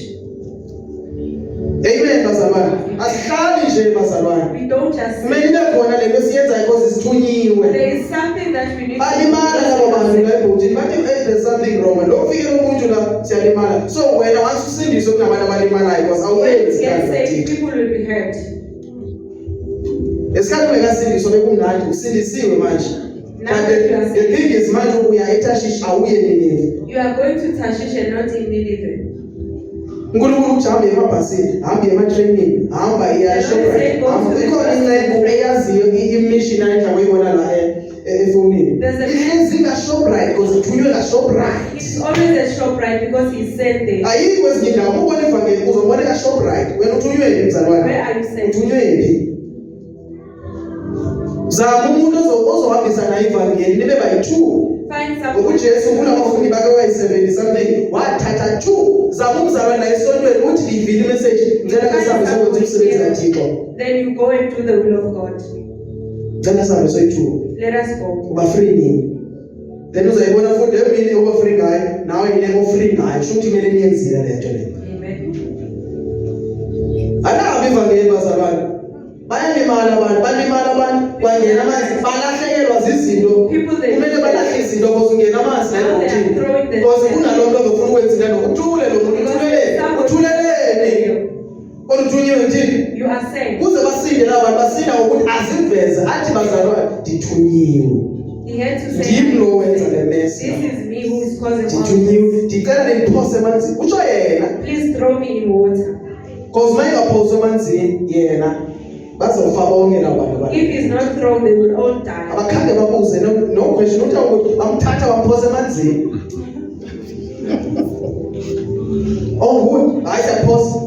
amen bazalwane asihlali nje bazalwane
We don't just.
kumele ibe khona le nto siyenzayo because sithunyiwe
There is something that we need to
balimala labo bantu la ebhotini bathi hey there's something wrong lo ufike umuntu la siyalimala so wena once usindiswe kunabantu abalimalayo because
When you
awuyenzi
get
kanti
saved,
kaThixo
people will be hurt.
esikhathi ungekasindiswa bekumnandi usindisiwe manje kanti the thing is manje uya eTashish awuye Nineve
You are going to Tarshish and not in Nineveh.
uNkulunkulu uthi hambe emabhasini hambe ematrainini hamba iya Shoprite ikhona incengo eyaziyo imission ayidla ngoyibona la efonini ihlezi kaShoprite because ithunywe kaShoprite
It's always a shop, right? Because he said there.
ayikho kwezinye indawo ubone ivangeli uzobona kaShoprite wena uthunywe mzalwane
Where are you sent?
uthunywe phi zama umuntu ozohambisa nayo ivangeli nibe bayi-2
Find someone.
ngokuJesu kunabafundi bake wayi-70 something wathatha 2 zama umzalwane la esontweni uthi livile imessage ngicela ke sihambe sokwenza umsebenzi kaThixo
Then you go and do the will of God.
ngicela sihambe soyi-2
Let us go.
uba free nini then uzayibona futhi emini oba free ngayo nawe yile o-free ngayo kusho ukuthi kumele niyenzile le nto leyo
Amen.
alabi ivangeli bazalwane bayalimala abantu balimala abantu kwangena amanzi balahlekelwa zizinto kumele balahle izinto because ungena amanzi la ebhotini because kunaloo nto ozofuna ukwenza lento uthule lo muntu uthuleleni kodwa uthunyiwe ngithini
You are saved.
kuze basinde laba bantu basinda ngokuthi aziveze athi bazalwane ndithunyiwe
He had to say,
ndim lo wenza le mess.
this is me who is causing all this.
Ndicela nindiphose emanzini. Utsho yena.
Please throw me in water.
Because uma ingaphoswa emanzini yena bazofaka bonke labo bantu.
If he's not thrown, they will all die.
Abakhange babuze no question uthi bamthatha bamphose emanzini. Oh good, hayi siyaphosa.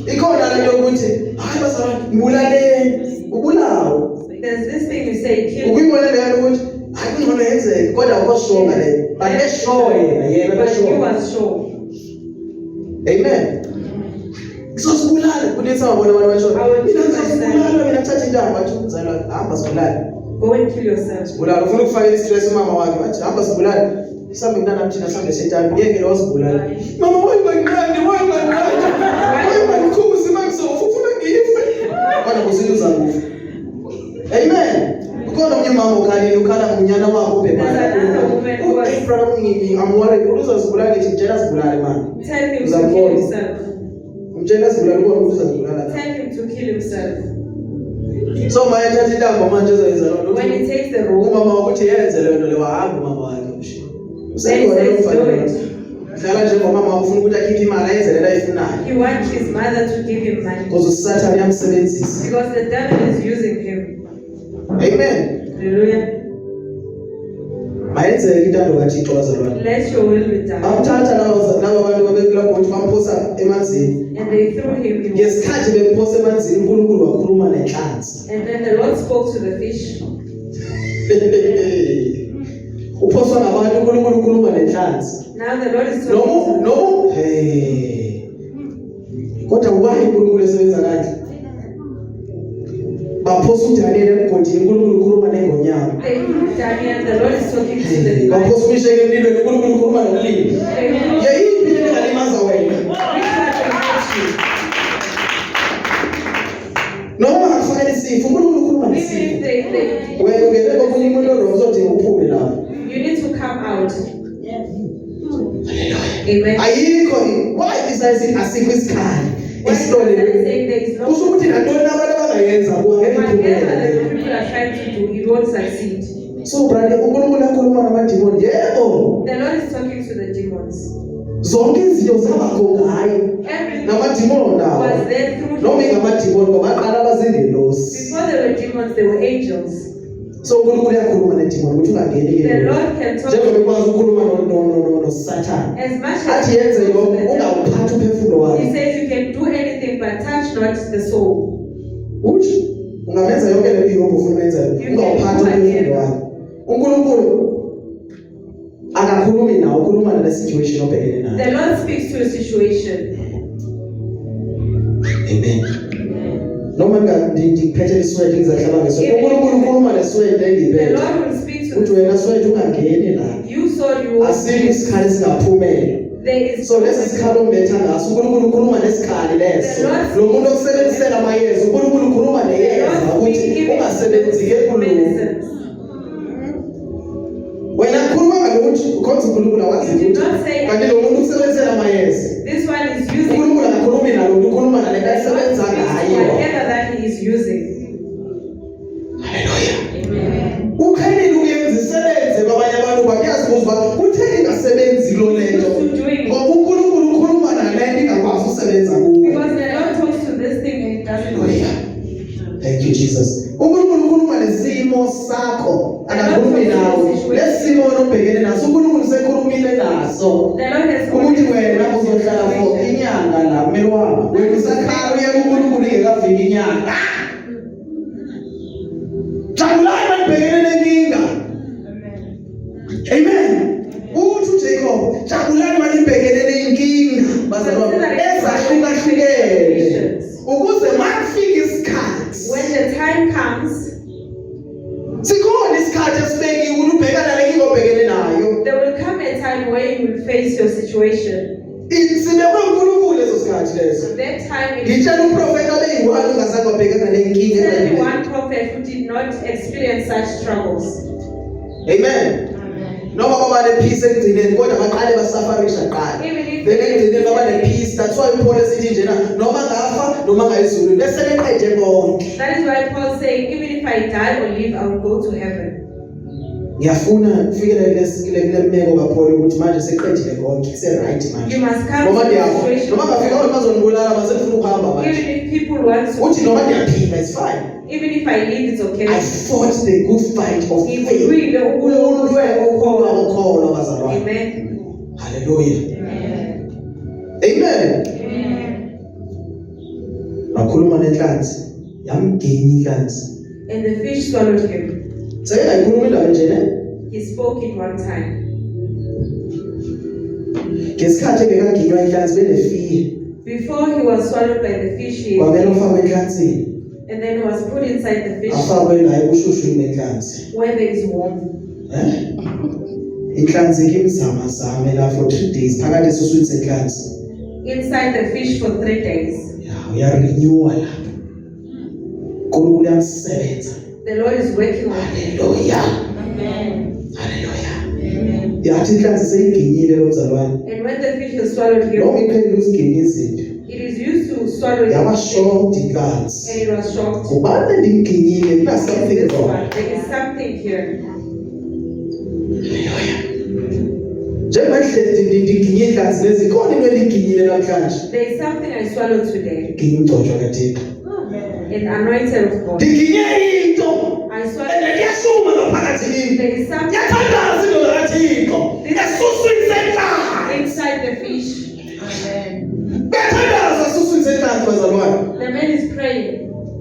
Ikhona lento yokuthi hayi basala ngibulale ubulawo.
There's this thing you say, kill.
Ukuyibona le nto ukuthi hayi kungcono yenzeke kodwa akukho ngale. But leshow yena
But he
leshow.
was sure.
Amen. Sosibulala kunisa wabona abantu basho. Mina sosibulala mina thatha intambo bathi umzala hamba sibulala.
Go and kill yourself.
Sibulala ufuna ukufaka istress umama wakhe bathi hamba sibulala. Sambe mntana mthina sambe setanto ngeke lo sibulala. Mama wayibanqandi wayibankhuzi mangisofuna ngife. Kodwa kusiza kufa. Amen. Ukhona umnye mama ukhalile ukhala ngonyana wakho ubhebhala. Brother I'm worried uza sibulala ngithi ngitshela sibulale mama.
Tell him to kill himself.
Umtshela sibulala ubona ukuthi uzazibulala.
Tell him to kill himself.
So manje thatha intambo manje uzoyenza lo nto.
When he takes the rope,
Umama ukuthi yenze le nto le wahamba umama wakhe ushiya.
then he says, do it.
Dlala njengomama ufuna ukuthi akhiphe imali ayenze le nto ayifunayo.
He wants his mother to give him money.
Because uSathane uyamsebenzisa.
Because the devil is using him.
Amen.
Hallelujah.
Mayenzeke intando kaThixo bazalwane.
Let your will be done.
Bamthatha labo bantu babekula ukuthi bamphosa emanzini.
And they threw him in water.
Ngesikhathi bemphosa emanzini uNkulunkulu wakhuluma nenhlanzi.
And then the Lord spoke to the fish.
Uphoswa ngabantu uNkulunkulu ukhuluma nenhlanzi.
Now the Lord is talking.
No. Hey. Kodwa why uNkulunkulu esebenza kanje? Baphosa uDaniel emgodini uNkulunkulu ukhuluma nengonyama.
They threw Daniel. The Lord is talking to the fish.
Baphosa umisheke emlilweni uNkulunkulu ukhuluma nomlilo. Yeyiphi le ngalimaza wena? Noma akufanele sifo uNkulunkulu ukhuluma
Even
nesifo.
if they
Wena ungene komunye umuntu ozodinga uphume lapho.
you need to come out. Amen.
Ayikho why isayizi asikho isikhali. Isihlole kusho ukuthi nantoni abantu abangayenza kuhangela
Whatever the
iphumelele.
people are trying to do, it won't succeed.
So brother uNkulunkulu akhuluma namadimoni yebo.
The Lord is talking to the demons.
Zonke izinto zabakho ngayo.
Everything
Namadimoni nawo.
was there through
Noma
him.
ingamadimoni ngoba aqala abazingelosi.
Before they were demons, they were angels.
So uNkulunkulu uyakhuluma nedimoni ukuthi ungangeni
The
ke.
Lord can talk
Njengoba ekwazi ukukhuluma noSathane.
as much as
Athi yenze lokho ungawuphathi uphefumulo wakho.
He says you can do anything but touch not the soul.
Uthi ungamenza yonke le nto ufuna uyenza ungawuphathi uphefumulo wakho. uNkulunkulu akakhulumi nawe ukhuluma nale situation obhekene nayo.
The Lord speaks to a situation.
Amen. Noma ngiphethe iswede ngizahlaba ngeswede. uNkulunkulu ukhuluma neswede
The
engiphethe.
Lord will speak to
Uthi wena swede ungangeni la.
you saw you.
Asikho isikhali singaphumela.
There is
So lesi sikhali ombetha ngaso uNkulunkulu ukhuluma nesikhali leso. Lo muntu okusebenzisela amayeza uNkulunkulu ukhuluma neyeza ukuthi ungasebenzike kuloko. Wena khuluma ngalokuthi ukhonza uNkulunkulu awazi ukuthi kanti lo muntu usebenzisela amayeza.
This one is using
uNkulunkulu akakhulumi nalo ukhuluma nale nto ayisebenza ngayo.
whatever that he is using.
Hallelujah.
Amen.
Ukhenile ukuyenza isebenze kwabanye abantu bakuyazi ukuba kutheni ingasebenzi lo lento. Ngoba uNkulunkulu ukhuluma nale nto ingakwazi usebenza kuwe.
Because the Lord talks to this thing and it doesn't work.
Hallelujah. Thank you Jesus. uNkulunkulu ukhuluma nesimo sakho akakhulumi nawe. Lesimo onobhekene naso uNkulunkulu sekhulumile naso.
The Lord has
Ukuthi wena uzohlala for inyanga la mmeli wami. Wena usakhala uye kuNkulunkulu ingekafiki inyanga. Jabulani manibhekene nenkinga. Amen. Uthi uJacob, jabulani manibhekene nenkinga bazalwane ezahlukahlukene. Ukuze makufike isikhathi.
when the time comes,
Sikhona isikhathi esibekiwe ubhekana nenkinga obhekene nayo.
there will come a time where you will face your situation.
Sibekwe uNkulunkulu leso sikhathi leso.
That time it
Ngitshela uprofeti abeyiwani ungazange wabhekana nenkinga
is only
ezange.
one prophet who did not experience such struggles.
Amen. Noma baba nepeace ekugcineni kodwa baqale basafarisha qala. Then ekugcineni baba nepeace. That's why uPaul esithi njena noma ngafa noma ngayizulu bese leqede konke.
That is why Paul saying, even if I die or live, I will go to heaven.
ngiyafuna ufikele kule mmeko kaPaul ukuthi manje seqedile konke right manje
You must come
noma
to the situation.
noma ngafika abantu bazongibulala mase ngifuna ukuhamba manje
Even if people want to,
uthi noma ngiyaphila it's fine.
even if I leave, it's okay.
I fought the good fight of faith.
Ngikuyile
Ulwe ukholwa bazalwane.
Amen.
Hallelujah.
Amen.
Amen. Bakhuluma nenhlanzi yamgenya inhlanzi.
And the fish swallowed him.
Sake ayikhuluma indaba nje ne?
He spoke it one time.
Ngesikhathi engekaginywa inhlanzi benefiye.
Before he was swallowed by the fish,
Kwavela ufakwe enhlanzini.
and then he was put inside the fish
Afakwe la ebushushu nenhlanzi.
where there is warmth.
Inhlanzi kimzama zame la for 3 days phakathi esiswini senhlanzi.
Inside the fish for 3 days.
Ya uyarenewa la. Nkulunkulu uyamsebenza.
The Lord is working on him.
Hallelujah.
Amen.
Hallelujah.
Amen.
Yathi inhlanzi seyiginyile lo mzalwane.
And when the fish has swallowed
Noma
him,
iqhelile ukuziginya izinto.
it is used to swallow him.
Yabashoked inhlanzi.
And it was shocked.
Ubani ndimginyile kuna
It's
something
this
wrong.
one. There is something here.
Njengoba ndiginye inhlanzi lezi khona into endiginyile namhlanje.
There is something I swallowed today.
Ngiginye umgcojwa kaThixo.
An anointed of God.
Ndiginye into.
I swallowed.
Ngiyashuma ngaphakathi kimi.
There is something
Ngiyathandaza into kaThixo. Esuswini senhlanzi.
inside the fish.
Ngiyathandaza esuswini senhlanzi bazalwane.
The man is praying.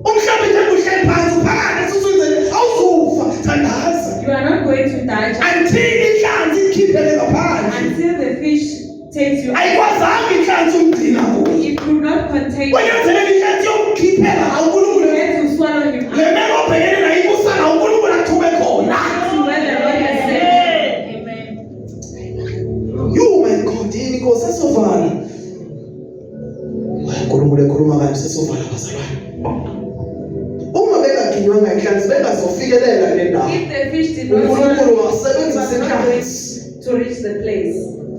Umhlaba nje uhleli phansi uphakathi esuswini senhlanzi awuzufa thandaza.
You are not going to die
Until inhlanzi ikhiphele ngaphandle.
until the fish takes you.
Ayikwazanga inhlanzi umgcina kuyo.
It could not contain you.
Kwenyezelela inhlanzi yomkhiphela uNkulunkulu.
You had to swallow him
Le
up.
meko obhekene nayo ibusana uNkulunkulu athume khona.
To where the Lord has sent
You my God, yini Nkosi sesovala. uNkulunkulu ekhuluma kanti sesovala bazalwane. Uma bengaginywanga inhlanzi bengazofikelela le ndawo.
you. If the fish did not swallow
uNkulunkulu
him, he
wasebenzisa
was not
inhlanzi.
going to reach the place.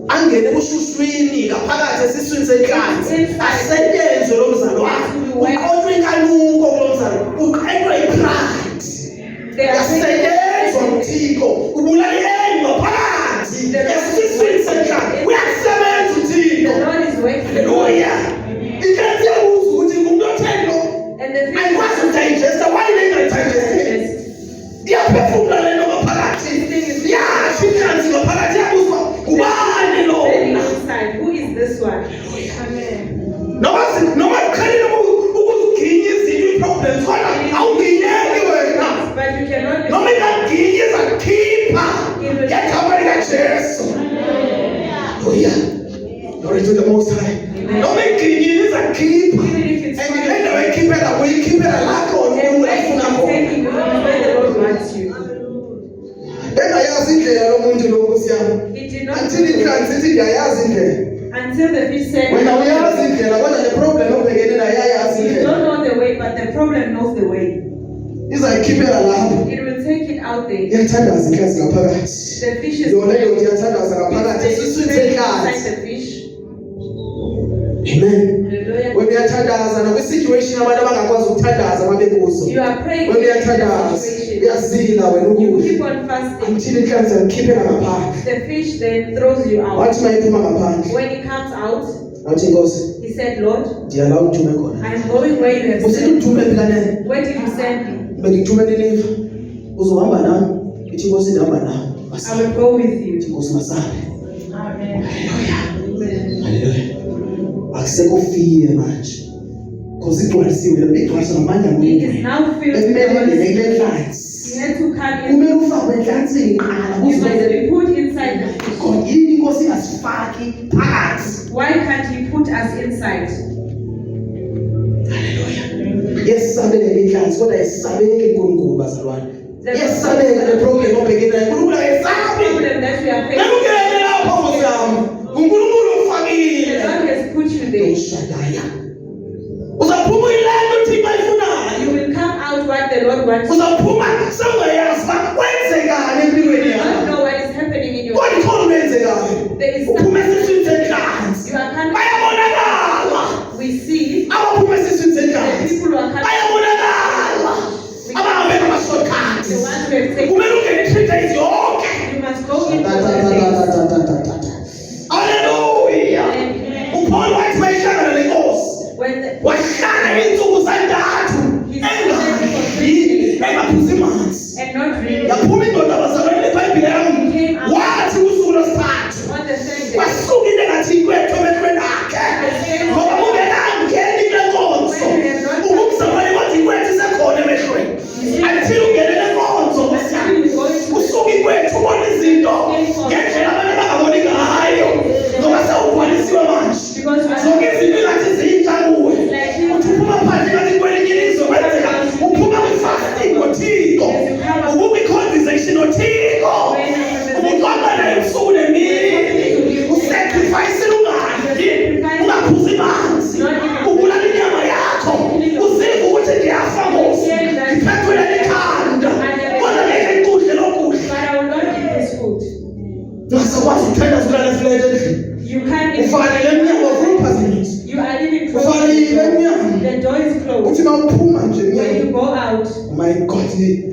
Angene kushushwini ngaphakathi esiswini senhlanzi. Asetshenzwe lo mzalwane. Uqothwe inkanuko lo mzalwane. Uqedwe ipride.
They are saying
Yasetshenzwa uThixo. Ubulali ngaphakathi esiswini senhlanzi. Uyasebenza uThixo.
the Lord is working.
Hallelujah. Inhlanzi yabuza ukuthi ngumuntu othelo.
And the fish
Ayikwazi ukudigesta. Why ingadigest? Iyaphefumula lento ngaphakathi. Yasho inhlanzi ngaphakathi yabuzwa ubani
is
lona.
inside. Who is this one?
Noma ukhalile ukuziginya izinto i-problems kodwa awuginyeki wena.
But you cannot be.
Noma ingaginya izakhipha ngegama likaJesu. Hallelujah. Glory to the Most High. Noma iginyile izakhipha.
Even if it's
And le ndawo ekhiphela kuyikhiphela lakho
and
uNkulunkulu
where
afuna
He's
khona.
taking you is where the Lord wants you.
Bengayazi indlela lo muntu lo Nkosi yami.
He did not
Until inhlanzi ithi ndiyayazi indlela.
until the fish said,
Wena uyazi indlela kodwa le problem obhekene nayo yayazi
you
indlela.
don't know the way, but the problem knows the way.
Izayikhiphela lapho.
It will take it out there.
Iyathandaza inhlanzi ngaphakathi.
The fish is
Yona leyo iyathandaza ngaphakathi esiswini senhlanzi.
inside the fish.
Amen.
Hallelujah.
Wena uyathandaza nakwi-situation abantu abangakwazi ukuthandaza babekuzo.
You are praying
Wena
in
uyathandaza.
the situation.
Uyazila wena
You
ukudla.
keep on fasting.
Until inhlanzi yakhiphela ngaphandle.
The fish then throws you out.
Wathi mayiphuma ngaphandle.
When it comes out,
Wathi Nkosi,
he said, Lord,
ndiyala uthume khona.
I'm going where you have
Usithi
sent me.
uthume phela nene.
Where did you send me?
Bengikuthumela ilifa. Uzohamba nami. Ithi Nkosi ndihamba nawe.
I
Masabe.
will go with you.
Ithi Nkosi masabe.
Amen.
Hallelujah. Akusekho fear manje. Because igcwalisiwe lo igcwalisa ngamandla
It is
amandla.
now filled with
Bekumele
the Holy
ingene
Spirit.
kule nhlanzi.
You had to come in.
Kumele ufakwe enhlanzini qala
You must
kuzwe.
be put inside the fish.
God yini Inkosi ingasifaki phakathi.
Why can't he put us inside?
Hallelujah. Yesabeke inhlanzi kodwa yesabeke uNkulunkulu bazalwane. Yesabeka le problem obhekene nayo. uNkulunkulu ayesabi.
Problem that we are facing.
Nakungene lapho Nkosi yami. uNkulunkulu ufakile.
The Lord has put you there.
Ushadaya. Uzaphuma ilento uThixo ayifunayo.
You will come out what the Lord wants. You
Uzaphuma sengayazi kwenzekani empilweni
don't
yakho.
know what is happening in your life.
Kodwa khona kwenzekayo.
There is
Uphuma
something.
esiswini senhlanzi.
You are coming.
Bayabonakala.
We see
Abaphuma esiswini
the
senhlanzi.
people who are coming.
Bayabonakala. Abahambe ngama-shortcuts.
The ones who have taken.
Kumele ungene i-3 days yonke iyasuka into engathi ikwethu emehlweni akhe ngoba ungekangeni kule nkonzo ubumzamane kodwa ikwethu isekhona emehlweni until ungene le nkonzo usuka ikwethu ubona izinto ngendlela abantu abangaboni ngayo ngoba sewugcwalisiwe manje zonke izinto engathi zintsha kuwe uthi uphuma phandle ngathi kwelinye ilizwe kwenzeka uphuma kwi-fasting ngothixo ubukwi-conversation nothixo ubucwabana ebusuku nemini usacrifice ungadli ungaphuzi manzi ubulala inyama yakho uziva ukuthi ndiyafa ngosi ndiphethwe likhanda kodwa ngeke ngikudle lokudla ungasakwazi ukuthanda zilala efulele endlini
You can't
ufanele emnyango wavuphazimisa
You are living
ufanele emnyango
The door is closed.
uthi mawuphuma nje
When
emnyango
you go out,
my God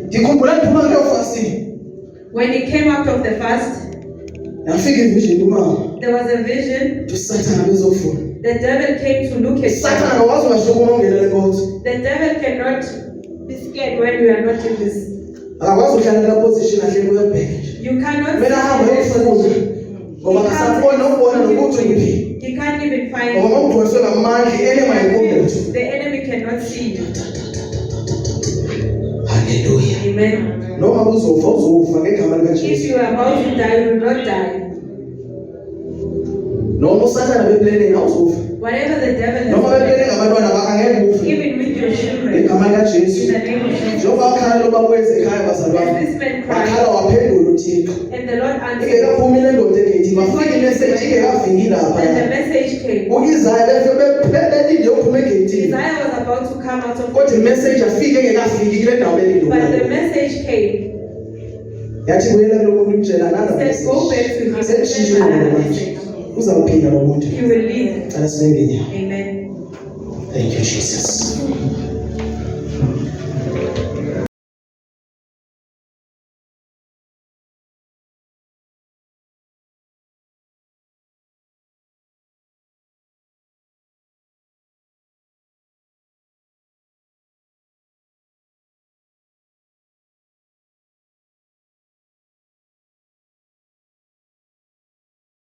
ngikhumbula ndiphuma kuleyo fasting
when he came out of the fast,
yafika ivision kumama
there was a vision.
Sathana bezofuna
The devil came to look at
Sathana
you.
akwazi ukashukuma ungena le nkonzo
The devil cannot be scared when you are not in this.
akakwazi ukuhlala la position ahle kuyobheka
You cannot
mina hamba yokufuna ngoba ngasafona ukubona nokuthi ngiphi
He can't even
ngoba
find
ngokudweswe ngamandla enemy ayikubona
The enemy cannot see you.
haleluya
Amen.
noma uzofa ngegama lika
If
Jesu
you are about to die, you will not die.
noma usathana beplanning awuzofa
Whatever the devil
noma
has
beplanning abantwana bakho angeke ufe
even with your children,
ngegama lika Jesu
in the name of Jesus.
njengoba akhala loba kwenze ekhaya bazalwane
As this man
wakhala
cried,
waphendula uThixo
and the Lord answered,
ingekaphumi le ndoda egethi bafike imessage ingekafiki lapha
and the message came.
uIsaya belinde uphuma egethini
Isaiah was about to come out of
kodwa imessage afike engekafiki kule ndawo
but the
belinde
message came.
yathi kuyela kulo muntu umtshela nana
Said, go back to him.
sesisho
Another
lo manje
message.
uzawuphinda lo muntu
He will leave.
cala sibengenya
Amen.
thank you Jesus